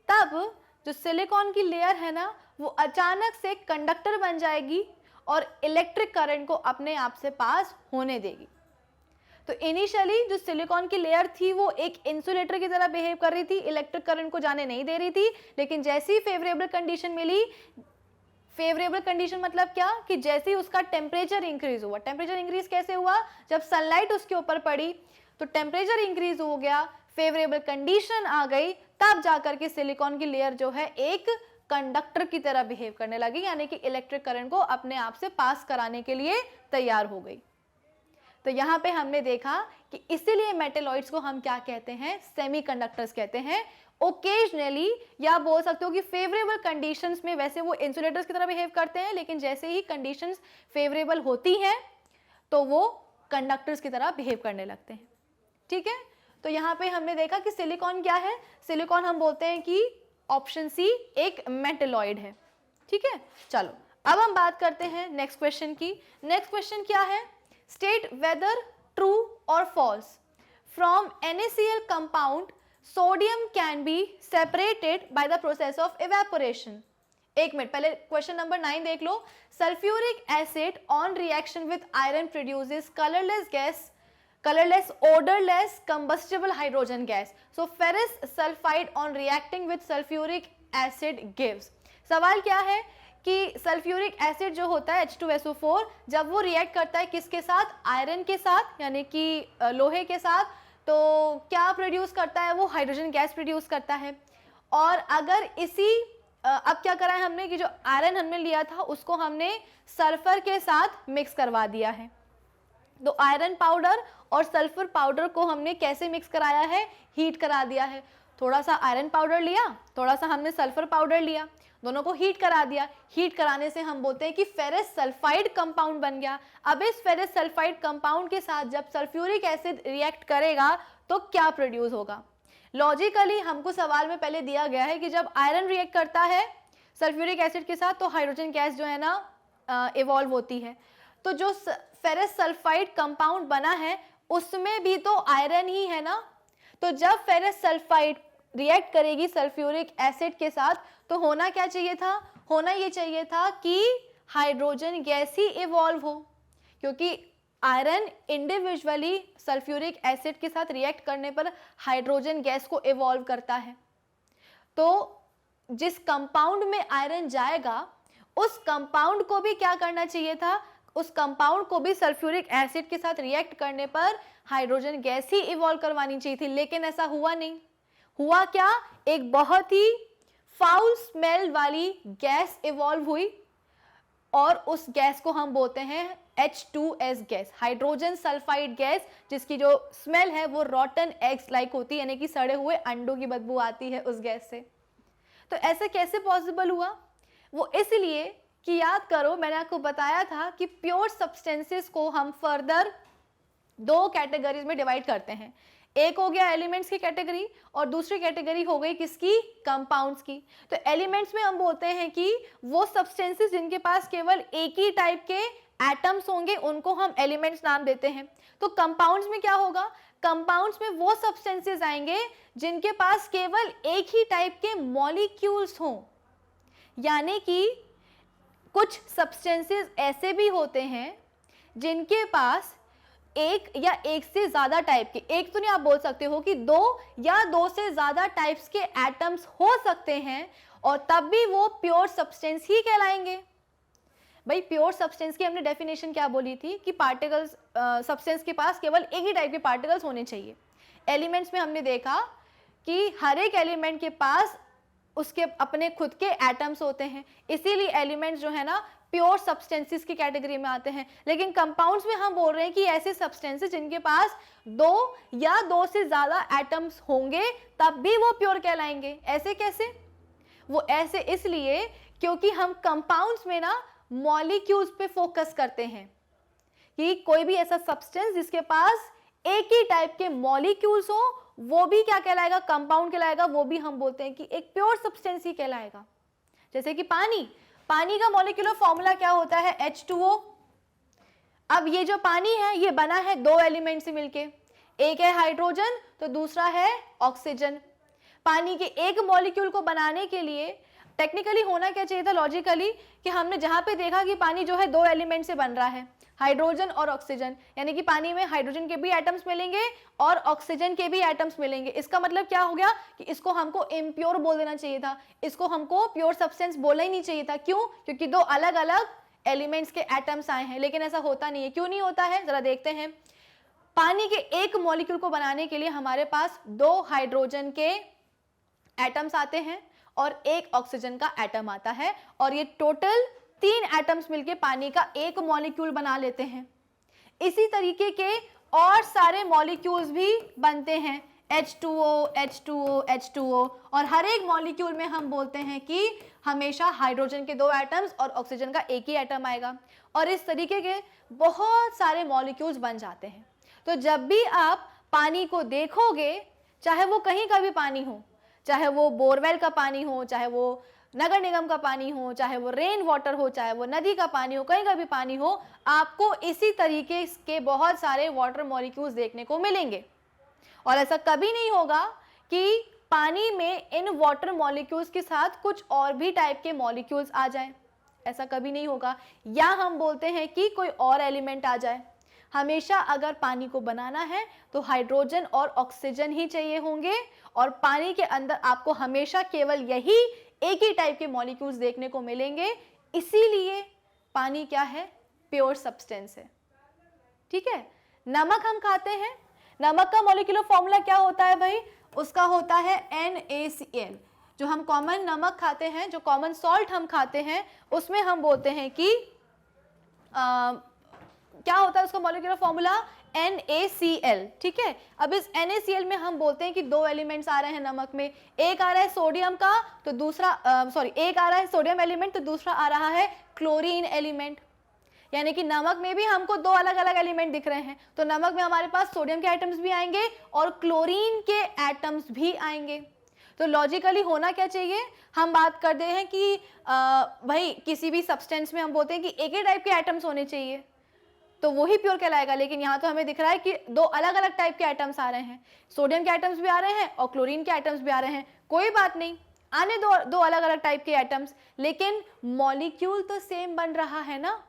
तब जो सिलिकॉन की लेयर है ना वो अचानक से कंडक्टर बन जाएगी और इलेक्ट्रिक करंट को अपने आप से पास होने देगी। तो इनिशियली जो सिलिकॉन की लेयर थी वो एक इंसुलेटर की तरह बिहेव कर रही थी, इलेक्ट्रिक करंट को जाने नहीं दे रही थी, लेकिन जैसी ही फेवरेबल कंडीशन मिली, फेवरेबल कंडीशन मतलब क्या कि जैसे ही उसका टेम्परेचर इंक्रीज हुआ, टेम्परेचर इंक्रीज कैसे हुआ, जब सनलाइट उसके ऊपर पड़ी तो टेम्परेचर इंक्रीज हो गया, फेवरेबल कंडीशन आ गई, तब जाकर के सिलिकॉन की लेयर जो है एक कंडक्टर की तरह बिहेव करने लगी, यानी कि इलेक्ट्रिक करंट को अपने आप से पास कराने के लिए तैयार हो गई। तो यहाँ पे हमने देखा कि इसीलिए मेटलॉइड्स को हम क्या कहते हैं, सेमीकंडक्टर्स कहते हैं। ओकेजनली या बोल सकते हो कि फेवरेबल कंडीशंस में वैसे वो इंसुलेटर्स की तरह बिहेव करते हैं, लेकिन जैसे ही कंडीशंस फेवरेबल होती हैं तो वो कंडक्टर्स की तरह बिहेव करने लगते हैं। ठीक है, तो यहाँ पे हमने देखा कि सिलिकॉन क्या है, सिलिकॉन हम बोलते हैं कि ऑप्शन सी एक मेटलॉइड है। ठीक है, चलो अब हम बात करते हैं नेक्स्ट क्वेश्चन की। नेक्स्ट क्वेश्चन क्या है, स्टेट वेदर ट्रू और false from NaCl compound sodium can be separated by the process of evaporation. एक मिनट पहले क्वेश्चन नंबर 9 देख लो। Sulphuric acid on reaction with iron produces colourless gas, colorless, odorless, combustible hydrogen gas. So ferrous sulfide on reacting with sulfuric acid gives. सवाल क्या है कि sulphuric acid जो होता है H2SO4 जब वो रिएक्ट करता है किसके साथ, आयरन के साथ यानी कि लोहे के साथ, तो क्या प्रोड्यूस करता है वो, हाइड्रोजन गैस प्रोड्यूस करता है। और अगर इसी अब क्या करा है हमने कि जो आयरन हमने लिया था उसको हमने सल्फर के साथ मिक्स करवा दिया है। तो आयरन पाउडर और सल्फर पाउडर को हमने कैसे मिक्स कराया है, हीट करा दिया है। थोड़ा सा आयरन पाउडर लिया, थोड़ा सा हमने सल्फर पाउडर लिया, दोनों को हीट करा दिया। हीट कराने से हम बोलते हैं कि फेरस सल्फाइड कंपाउंड बन गया। अब इस फेरस सल्फाइड कंपाउंड के साथ जब सल्फ्यूरिक एसिड रिएक्ट करेगा तो क्या प्रोड्यूस होगा। लॉजिकली हमको सवाल में पहले दिया गया है कि जब आयरन रिएक्ट करता है सल्फ्यूरिक एसिड के साथ तो हाइड्रोजन गैस जो है ना इवॉल्व होती है। तो जो फेरस सल्फाइड कंपाउंड बना है उसमें भी तो आयरन ही है ना। तो जब फेरस सल्फाइड रिएक्ट करेगी सल्फ्यूरिक एसिड के साथ तो होना क्या चाहिए था, होना ये चाहिए था कि हाइड्रोजन गैस ही इवॉल्व हो, क्योंकि आयरन इंडिविजुअली सल्फ्यूरिक एसिड के साथ रिएक्ट करने पर हाइड्रोजन गैस को इवॉल्व करता है। तो जिस कंपाउंड में आयरन जाएगा उस कंपाउंड को भी क्या करना चाहिए था, उस कंपाउंड को भी सल्फ्यूरिक एसिड के साथ रिएक्ट करने पर हाइड्रोजन गैस ही इवॉल्व करवानी चाहिए थी, लेकिन ऐसा हुआ नहीं। हुआ क्या, एक बहुत ही फाउल स्मेल वाली गैस इवॉल्व हुई और उस गैस को हम बोलते हैं H2S gas, hydrogen sulphide gas, जिसकी जो स्मेल है वो रॉटन एग्स लाइक होती है, यानी कि सड़े हुए अंडों की बदबू आती है उस गैस से। तो ऐसे कैसे पॉसिबल हुआ, वो इसलिए कि याद करो मैंने आपको बताया था कि प्योर सब्सटेंसेस को हम फर्दर दो कैटेगरीज में डिवाइड करते हैं। एक हो गया एलिमेंट्स की कैटेगरी और दूसरी कैटेगरी हो गई किसकी, कंपाउंड्स की। तो एलिमेंट्स में हम बोलते हैं कि वो सब्सटेंसेस जिनके पास केवल एक ही टाइप के एटम्स होंगे उनको हम एलिमेंट्स नाम देते हैं। तो कंपाउंड्स में क्या होगा, कंपाउंड्स में वो सब्सटेंसेस आएंगे जिनके पास केवल एक ही टाइप के मॉलिक्यूल्स हों, यानी कि कुछ सब्सटेंसेस ऐसे भी होते हैं जिनके पास एक या एक से ज्यादा टाइप के, एक तो नहीं आप बोल सकते हो कि दो या दो से ज्यादा टाइप्स के एटम्स हो सकते हैं और तब भी वो प्योर सब्सटेंस ही कहलाएंगे। भाई प्योर सब्सटेंस की हमने डेफिनेशन क्या बोली थी कि पार्टिकल्स सब्सटेंस के पास केवल एक ही टाइप के पार्टिकल्स होने चाहिए। एलिमेंट्स में हमने देखा कि हर एक एलिमेंट के पास उसके अपने खुद के एटम्स होते हैं, इसीलिए एलिमेंट्स जो है ना प्योर सब्सटेंसेस की कैटेगरी में आते हैं। लेकिन कंपाउंड्स में हम बोल रहे हैं कि ऐसे सब्सटेंसेस जिनके पास दो या दो से ज्यादा एटम्स होंगे तब भी वो प्योर कहलाएंगे। ऐसे कैसे, वो ऐसे इसलिए क्योंकि हम कंपाउंड्स में ना मॉलिक्यूल्स पे फोकस करते हैं कि कोई भी ऐसा सब्सटेंस जिसके पास एक ही टाइप के मॉलिक्यूल्स हो वो भी क्या कहलाएगा, कंपाउंड कहलाएगा। वो भी हम बोलते हैं कि एक प्योर सब्सटेंस ही कहलाएगा। जैसे कि पानी, पानी का मॉलिक्यूलर फॉर्मूला क्या होता है, H2O। अब ये जो पानी है ये बना है दो एलिमेंट से मिलके, एक है हाइड्रोजन तो दूसरा है ऑक्सीजन। पानी के एक मॉलिक्यूल को बनाने के लिए टेक्निकली होना क्या चाहिए था, लॉजिकली, कि हमने जहां पे देखा कि पानी जो है दो एलिमेंट से बन रहा है, हाइड्रोजन और ऑक्सीजन, यानी कि पानी में हाइड्रोजन के भी एटम्स मिलेंगे और ऑक्सीजन के भी एटम्स मिलेंगे। इसका मतलब क्या हो गया कि इसको हमको इम्प्योर बोल देना चाहिए था, इसको हमको प्योर सब्सटेंस बोलना ही नहीं चाहिए था। क्यों? क्योंकि दो अलग अलग एलिमेंट्स के एटम्स आए हैं। लेकिन ऐसा होता नहीं है। क्यों नहीं होता है, जरा देखते हैं। पानी के एक मॉलिक्यूल को बनाने के लिए हमारे पास दो हाइड्रोजन के एटम्स आते हैं और एक ऑक्सीजन का एटम आता है, और ये टोटल 3 एटम्स मिलके पानी का एक मॉलिक्यूल बना लेते हैं। इसी तरीके के और सारे मॉलिक्यूल्स भी बनते हैं, H2O, H2O, H2O, और हर एक मॉलिक्यूल में हम बोलते हैं कि हमेशा हाइड्रोजन के 2 एटम्स और ऑक्सीजन का एक ही एटम आएगा, और इस तरीके के बहुत सारे मॉलिक्यूल्स बन जाते हैं। तो जब भी आप पानी को देखोगे, चाहे वो कहीं का भी पानी हो, चाहे वो बोरवेल का पानी हो, चाहे वो नगर निगम का पानी हो, चाहे वो रेन वाटर हो, चाहे वो नदी का पानी हो, कहीं का भी पानी हो, आपको इसी तरीके के बहुत सारे वाटर मॉलिक्यूल्स देखने को मिलेंगे। और ऐसा कभी नहीं होगा कि पानी में इन वाटर मॉलिक्यूल्स के साथ कुछ और भी टाइप के मॉलिक्यूल्स आ जाएं, ऐसा कभी नहीं होगा। या हम बोलते हैं कि कोई और एलिमेंट आ जाए। हमेशा अगर पानी को बनाना है तो हाइड्रोजन और ऑक्सीजन ही चाहिए होंगे, और पानी के अंदर आपको हमेशा केवल यही एक ही टाइप के मॉलिक्यूल्स देखने को मिलेंगे। इसीलिए पानी क्या है, प्योर सब्सटेंस है। ठीक है। नमक हम खाते हैं, नमक का मॉलिक्यूलर फॉर्मूला क्या होता है भाई, उसका होता है NaCl। जो हम कॉमन नमक खाते हैं, जो कॉमन सॉल्ट हम खाते हैं, उसमें हम बोलते हैं कि क्या होता है उसका मॉलिक्यूलर फॉर्मूला, NaCl। ठीक है। अब इस NaCl में हम बोलते हैं कि दो एलिमेंट्स आ रहे हैं नमक में, एक आ रहा है सोडियम का तो दूसरा एक आ रहा है सोडियम एलिमेंट तो दूसरा आ रहा है क्लोरीन एलिमेंट। यानी कि नमक में भी हमको दो अलग अलग एलिमेंट दिख रहे हैं। तो नमक में हमारे पास सोडियम के एटम्स भी आएंगे और क्लोरीन के एटम्स भी आएंगे। तो लॉजिकली होना क्या चाहिए, हम बात करते हैं कि भाई किसी भी सब्सटेंस में हम बोलते हैं कि एक ही टाइप के एटम्स होने चाहिए तो वो ही प्योर कहलाएगा। लेकिन यहाँ तो हमें दिख रहा है कि दो अलग अलग टाइप के एटम्स आ रहे हैं, सोडियम के एटम्स भी आ रहे हैं और क्लोरीन के एटम्स भी आ रहे हैं। कोई बात नहीं, आने दो अलग अलग टाइप के एटम्स, लेकिन मॉलिक्यूल तो सेम बन रहा है ना।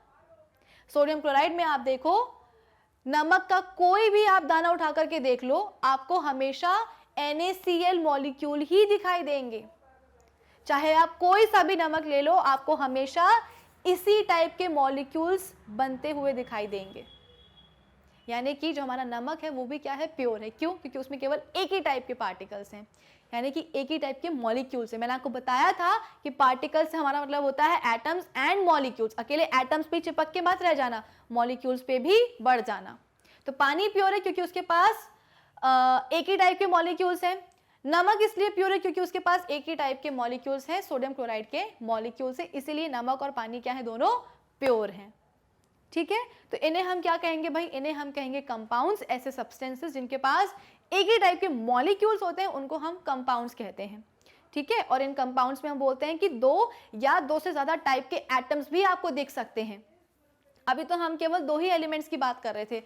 सोडियम क्लोराइड में आप देखो, नमक का कोई भी आप दाना उठा करके देख लो, आपको हमेशा NaCl मॉलिक्यूल ही दिखाई देंगे। चाहे आप कोई सा भी नमक ले लो, आपको हमेशा इसी टाइप के मॉलिक्यूल्स बनते हुए दिखाई देंगे। यानी कि जो हमारा नमक है वो भी क्या है, प्योर है। क्यों? क्योंकि उसमें केवल एक ही टाइप के पार्टिकल्स हैं, यानी कि एक ही टाइप के मॉलिक्यूल्स हैं। मैंने आपको बताया था कि पार्टिकल्स से हमारा मतलब होता है एटम्स एंड मॉलिक्यूल्स। अकेले एटम्स पे चिपक के मत रह जाना, मॉलिक्यूल्स पे भी बढ़ जाना। तो पानी प्योर है क्योंकि उसके पास एक ही टाइप के मॉलिक्यूल्स हैं। नमक इसलिए प्योर है क्योंकि उसके पास एक ही टाइप के मॉलिक्यूल्स हैं, सोडियम क्लोराइड के मॉलिक्यूल्स हैं। इसीलिए नमक और पानी क्या है, दोनों प्योर हैं। ठीक है। तो इन्हें हम क्या कहेंगे भाई, इन्हें हम कहेंगे कंपाउंड्स। ऐसे सब्सटेंसेस जिनके पास एक ही टाइप के मॉलिक्यूल्स होते हैं उनको हम कंपाउंड्स कहते हैं। ठीक है। और इन कंपाउंड्स में हम बोलते हैं कि दो या दो से ज्यादा टाइप के एटम्स भी आपको दिख सकते हैं। अभी तो हम केवल दो ही एलिमेंट्स की बात कर रहे थे।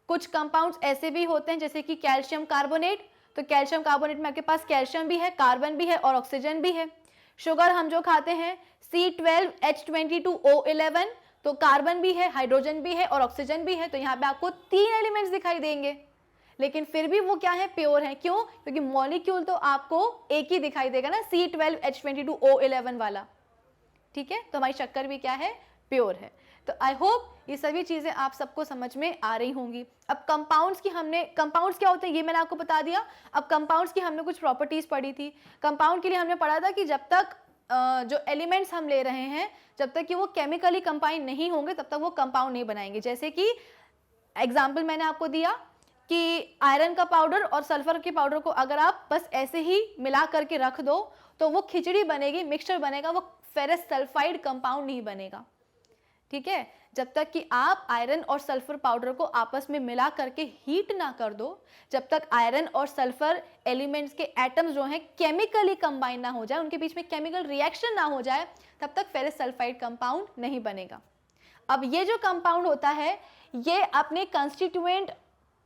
कुछ कंपाउंड्स ऐसे भी होते हैं जैसे कि कैल्शियम कार्बोनेट। तो कैल्शियम कार्बोनेट में आपके पास कैल्शियम भी है, कार्बन भी है और ऑक्सीजन भी है। शुगर हम जो खाते हैं C12H22O11, तो कार्बन भी है, हाइड्रोजन भी है और ऑक्सीजन भी है। तो यहाँ पे आपको 3 एलिमेंट्स दिखाई देंगे, लेकिन फिर भी वो क्या है, प्योर है। क्यों? क्योंकि मॉलिक्यूल तो आपको एक ही दिखाई देगा ना, C12H22O11 वाला। ठीक है। तो हमारी शक्कर भी क्या है, प्योर है। तो आई होप ये सभी चीजें आप सबको समझ में आ रही होंगी। अब कंपाउंड्स क्या होते हैं ये मैंने आपको बता दिया। अब कंपाउंड्स की हमने कुछ प्रॉपर्टीज पढ़ी थी। कंपाउंड के लिए हमने पढ़ा था कि जब तक जो एलिमेंट्स हम ले रहे हैं, जब तक कि वो केमिकली कंबाइन नहीं होंगे तब तक वो कंपाउंड नहीं बनाएंगे। जैसे कि एग्जाम्पल मैंने आपको दिया कि आयरन का पाउडर और सल्फर के पाउडर को अगर आप बस ऐसे ही मिला करके रख दो तो वो खिचड़ी बनेगी, मिक्सचर बनेगा, वो फेरस सल्फाइड कंपाउंड नहीं बनेगा। ठीक है। जब तक कि आप आयरन और सल्फर पाउडर को आपस में मिला करके हीट ना कर दो, जब तक आयरन और सल्फर एलिमेंट्स के एटम्स जो हैं केमिकली कंबाइन ना हो जाए, उनके बीच में केमिकल रिएक्शन ना हो जाए, तब तक फेरस सल्फाइड कंपाउंड नहीं बनेगा। अब ये जो कंपाउंड होता है ये अपने कंस्टिट्यूएंट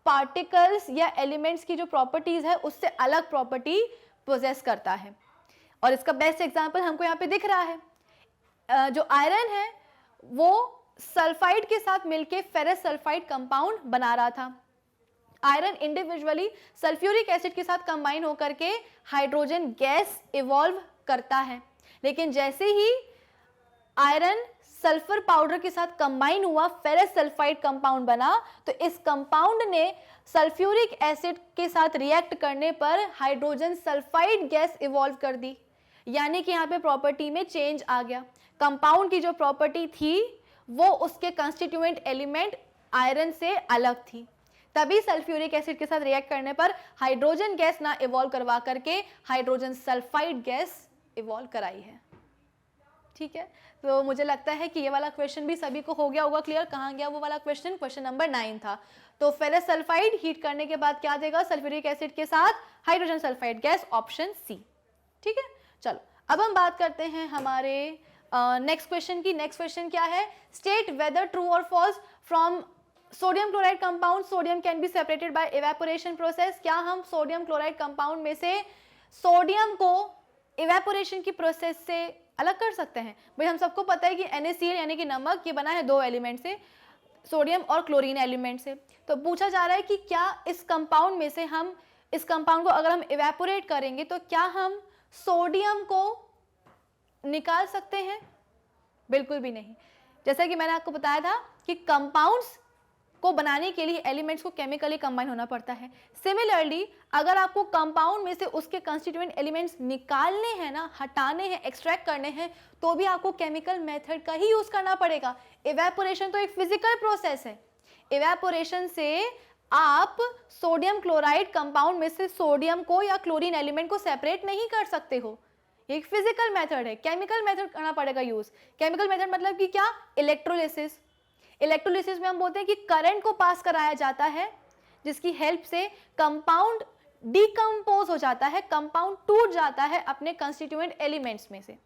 पार्टिकल्स या एलिमेंट्स की जो प्रॉपर्टीज है उससे अलग प्रॉपर्टी पोजेस करता है। और इसका बेस्ट एग्जाम्पल हमको यहाँ पे दिख रहा है। जो आयरन है वो सल्फाइड के साथ मिलके फेरस सल्फाइड कंपाउंड बना रहा था। आयरन इंडिविजुअली सल्फ्यूरिक एसिड के साथ कंबाइन होकर के हाइड्रोजन गैस इवॉल्व करता है, लेकिन जैसे ही आयरन सल्फर पाउडर के साथ कंबाइन हुआ, फेरस सल्फाइड कंपाउंड बना, तो इस कंपाउंड ने सल्फ्यूरिक एसिड के साथ रिएक्ट करने पर हाइड्रोजन सल्फाइड गैस इवॉल्व कर दी। यानी कि यहाँ पे प्रॉपर्टी में चेंज आ गया। कंपाउंड की जो प्रॉपर्टी थी वो उसके कंस्टिट्यूएंट एलिमेंट आयरन से अलग थी, तभी सल्फ्यूरिक एसिड के साथ रिएक्ट करने पर हाइड्रोजन गैस ना इवॉल्व करवा करके हाइड्रोजन सल्फाइड गैस इवॉल्व कराई है। ठीक है, तो मुझे लगता है कि ये वाला क्वेश्चन भी सभी को हो गया होगा क्लियर। कहाँ गया वो वाला क्वेश्चन? क्वेश्चन नंबर 9 था। तो फेरस सल्फाइड हीट करने के बाद क्या देगा? सल्फ्यूरिक एसिड के साथ hydrogen sulphide gas, option C. ठीक है, चलो अब हम बात करते हैं हमारे नेक्स्ट क्वेश्चन की। नेक्स्ट क्वेश्चन क्या है? स्टेट वेदर ट्रू और false from sodium chloride compound sodium can be separated by evaporation process. क्या हम सोडियम क्लोराइड कंपाउंड में से सोडियम को इवेपोरेशन की प्रोसेस से अलग कर सकते हैं? भाई हम सबको पता है कि NaCl यानी कि नमक ये बना है दो एलिमेंट से, सोडियम और क्लोरीन एलिमेंट से। तो पूछा जा रहा है कि क्या इस कंपाउंड में से हम इस कंपाउंड को अगर हम इवेपोरेट करेंगे तो क्या हम सोडियम को निकाल सकते हैं? बिल्कुल भी नहीं। जैसा कि मैंने आपको बताया था कि कंपाउंड्स को बनाने के लिए एलिमेंट्स को केमिकली कंबाइन होना पड़ता है। सिमिलरली अगर आपको कंपाउंड में से उसके कंस्टिट्यूएंट एलिमेंट्स निकालने हैं ना, हटाने हैं, एक्सट्रैक्ट करने हैं, तो भी आपको केमिकल मेथड का ही यूज करना पड़ेगा। इवेपोरेशन तो एक फिजिकल प्रोसेस है। इवेपोरेशन से आप सोडियम क्लोराइड कंपाउंड में से सोडियम को या क्लोरीन एलिमेंट को सेपरेट नहीं कर सकते हो। एक फिजिकल मेथड है, केमिकल मेथड करना पड़ेगा यूज। केमिकल मेथड मतलब कि क्या? इलेक्ट्रोलिसिस। इलेक्ट्रोलिसिस में हम बोलते हैं कि करंट को पास कराया जाता है, जिसकी हेल्प से कंपाउंड डिकम्पोज हो जाता है, कंपाउंड टूट जाता है अपने कंस्टिट्यूएंट एलिमेंट्स में से।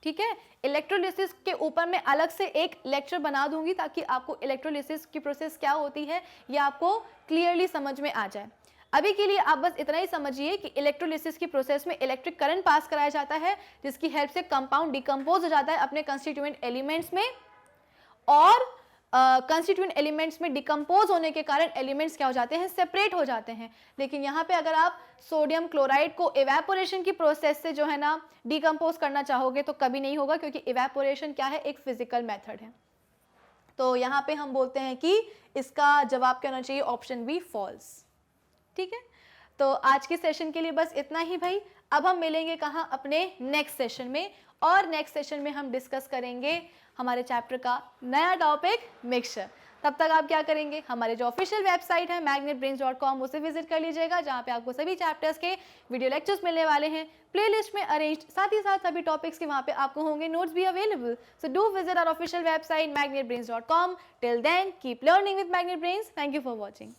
ठीक है, इलेक्ट्रोलिसिस के ऊपर मैं अलग से एक लेक्चर बना दूंगी ताकि आपको इलेक्ट्रोलिसिस की प्रोसेस क्या होती है ये आपको क्लियरली समझ में आ जाए। अभी के लिए आप बस इतना ही समझिए कि इलेक्ट्रोलिसिस की प्रोसेस में इलेक्ट्रिक करंट पास कराया जाता है, जिसकी हेल्प से कंपाउंड डिकम्पोज हो जाता है अपने कंस्टिट्यूएंट एलिमेंट्स में, और कंस्टिट्यूएंट एलिमेंट्स में डिकम्पोज होने के कारण एलिमेंट्स क्या हो जाते हैं? सेपरेट हो जाते हैं। लेकिन यहाँ पे अगर आप सोडियम क्लोराइड को इवेपोरेशन की प्रोसेस से जो है ना डिकम्पोज करना चाहोगे तो कभी नहीं होगा, क्योंकि इवेपोरेशन क्या है? एक फिजिकल मेथड है। तो यहाँ पे हम बोलते हैं कि इसका जवाब क्या होना चाहिए? Option B, false. ठीक है, तो आज के सेशन के लिए बस इतना ही भाई। अब हम मिलेंगे कहाँ? अपने नेक्स्ट सेशन में, और नेक्स्ट सेशन में हम डिस्कस करेंगे हमारे चैप्टर का नया टॉपिक, मिक्सचर। तब तक आप क्या करेंगे? हमारे जो ऑफिशियल वेबसाइट है magnetbrains.com उसे विजिट कर लीजिएगा, जहाँ पे आपको सभी चैप्टर्स के वीडियो लेक्चर्स मिलने वाले हैं, प्लेलिस्ट में अरेंज्ड, साथ ही साथ सभी टॉपिक्स के वहाँ पे आपको होंगे नोट्स भी available. So do visit our official website magnetbrains.com। Till then keep learning with Magnet Brains. Thank you for watching.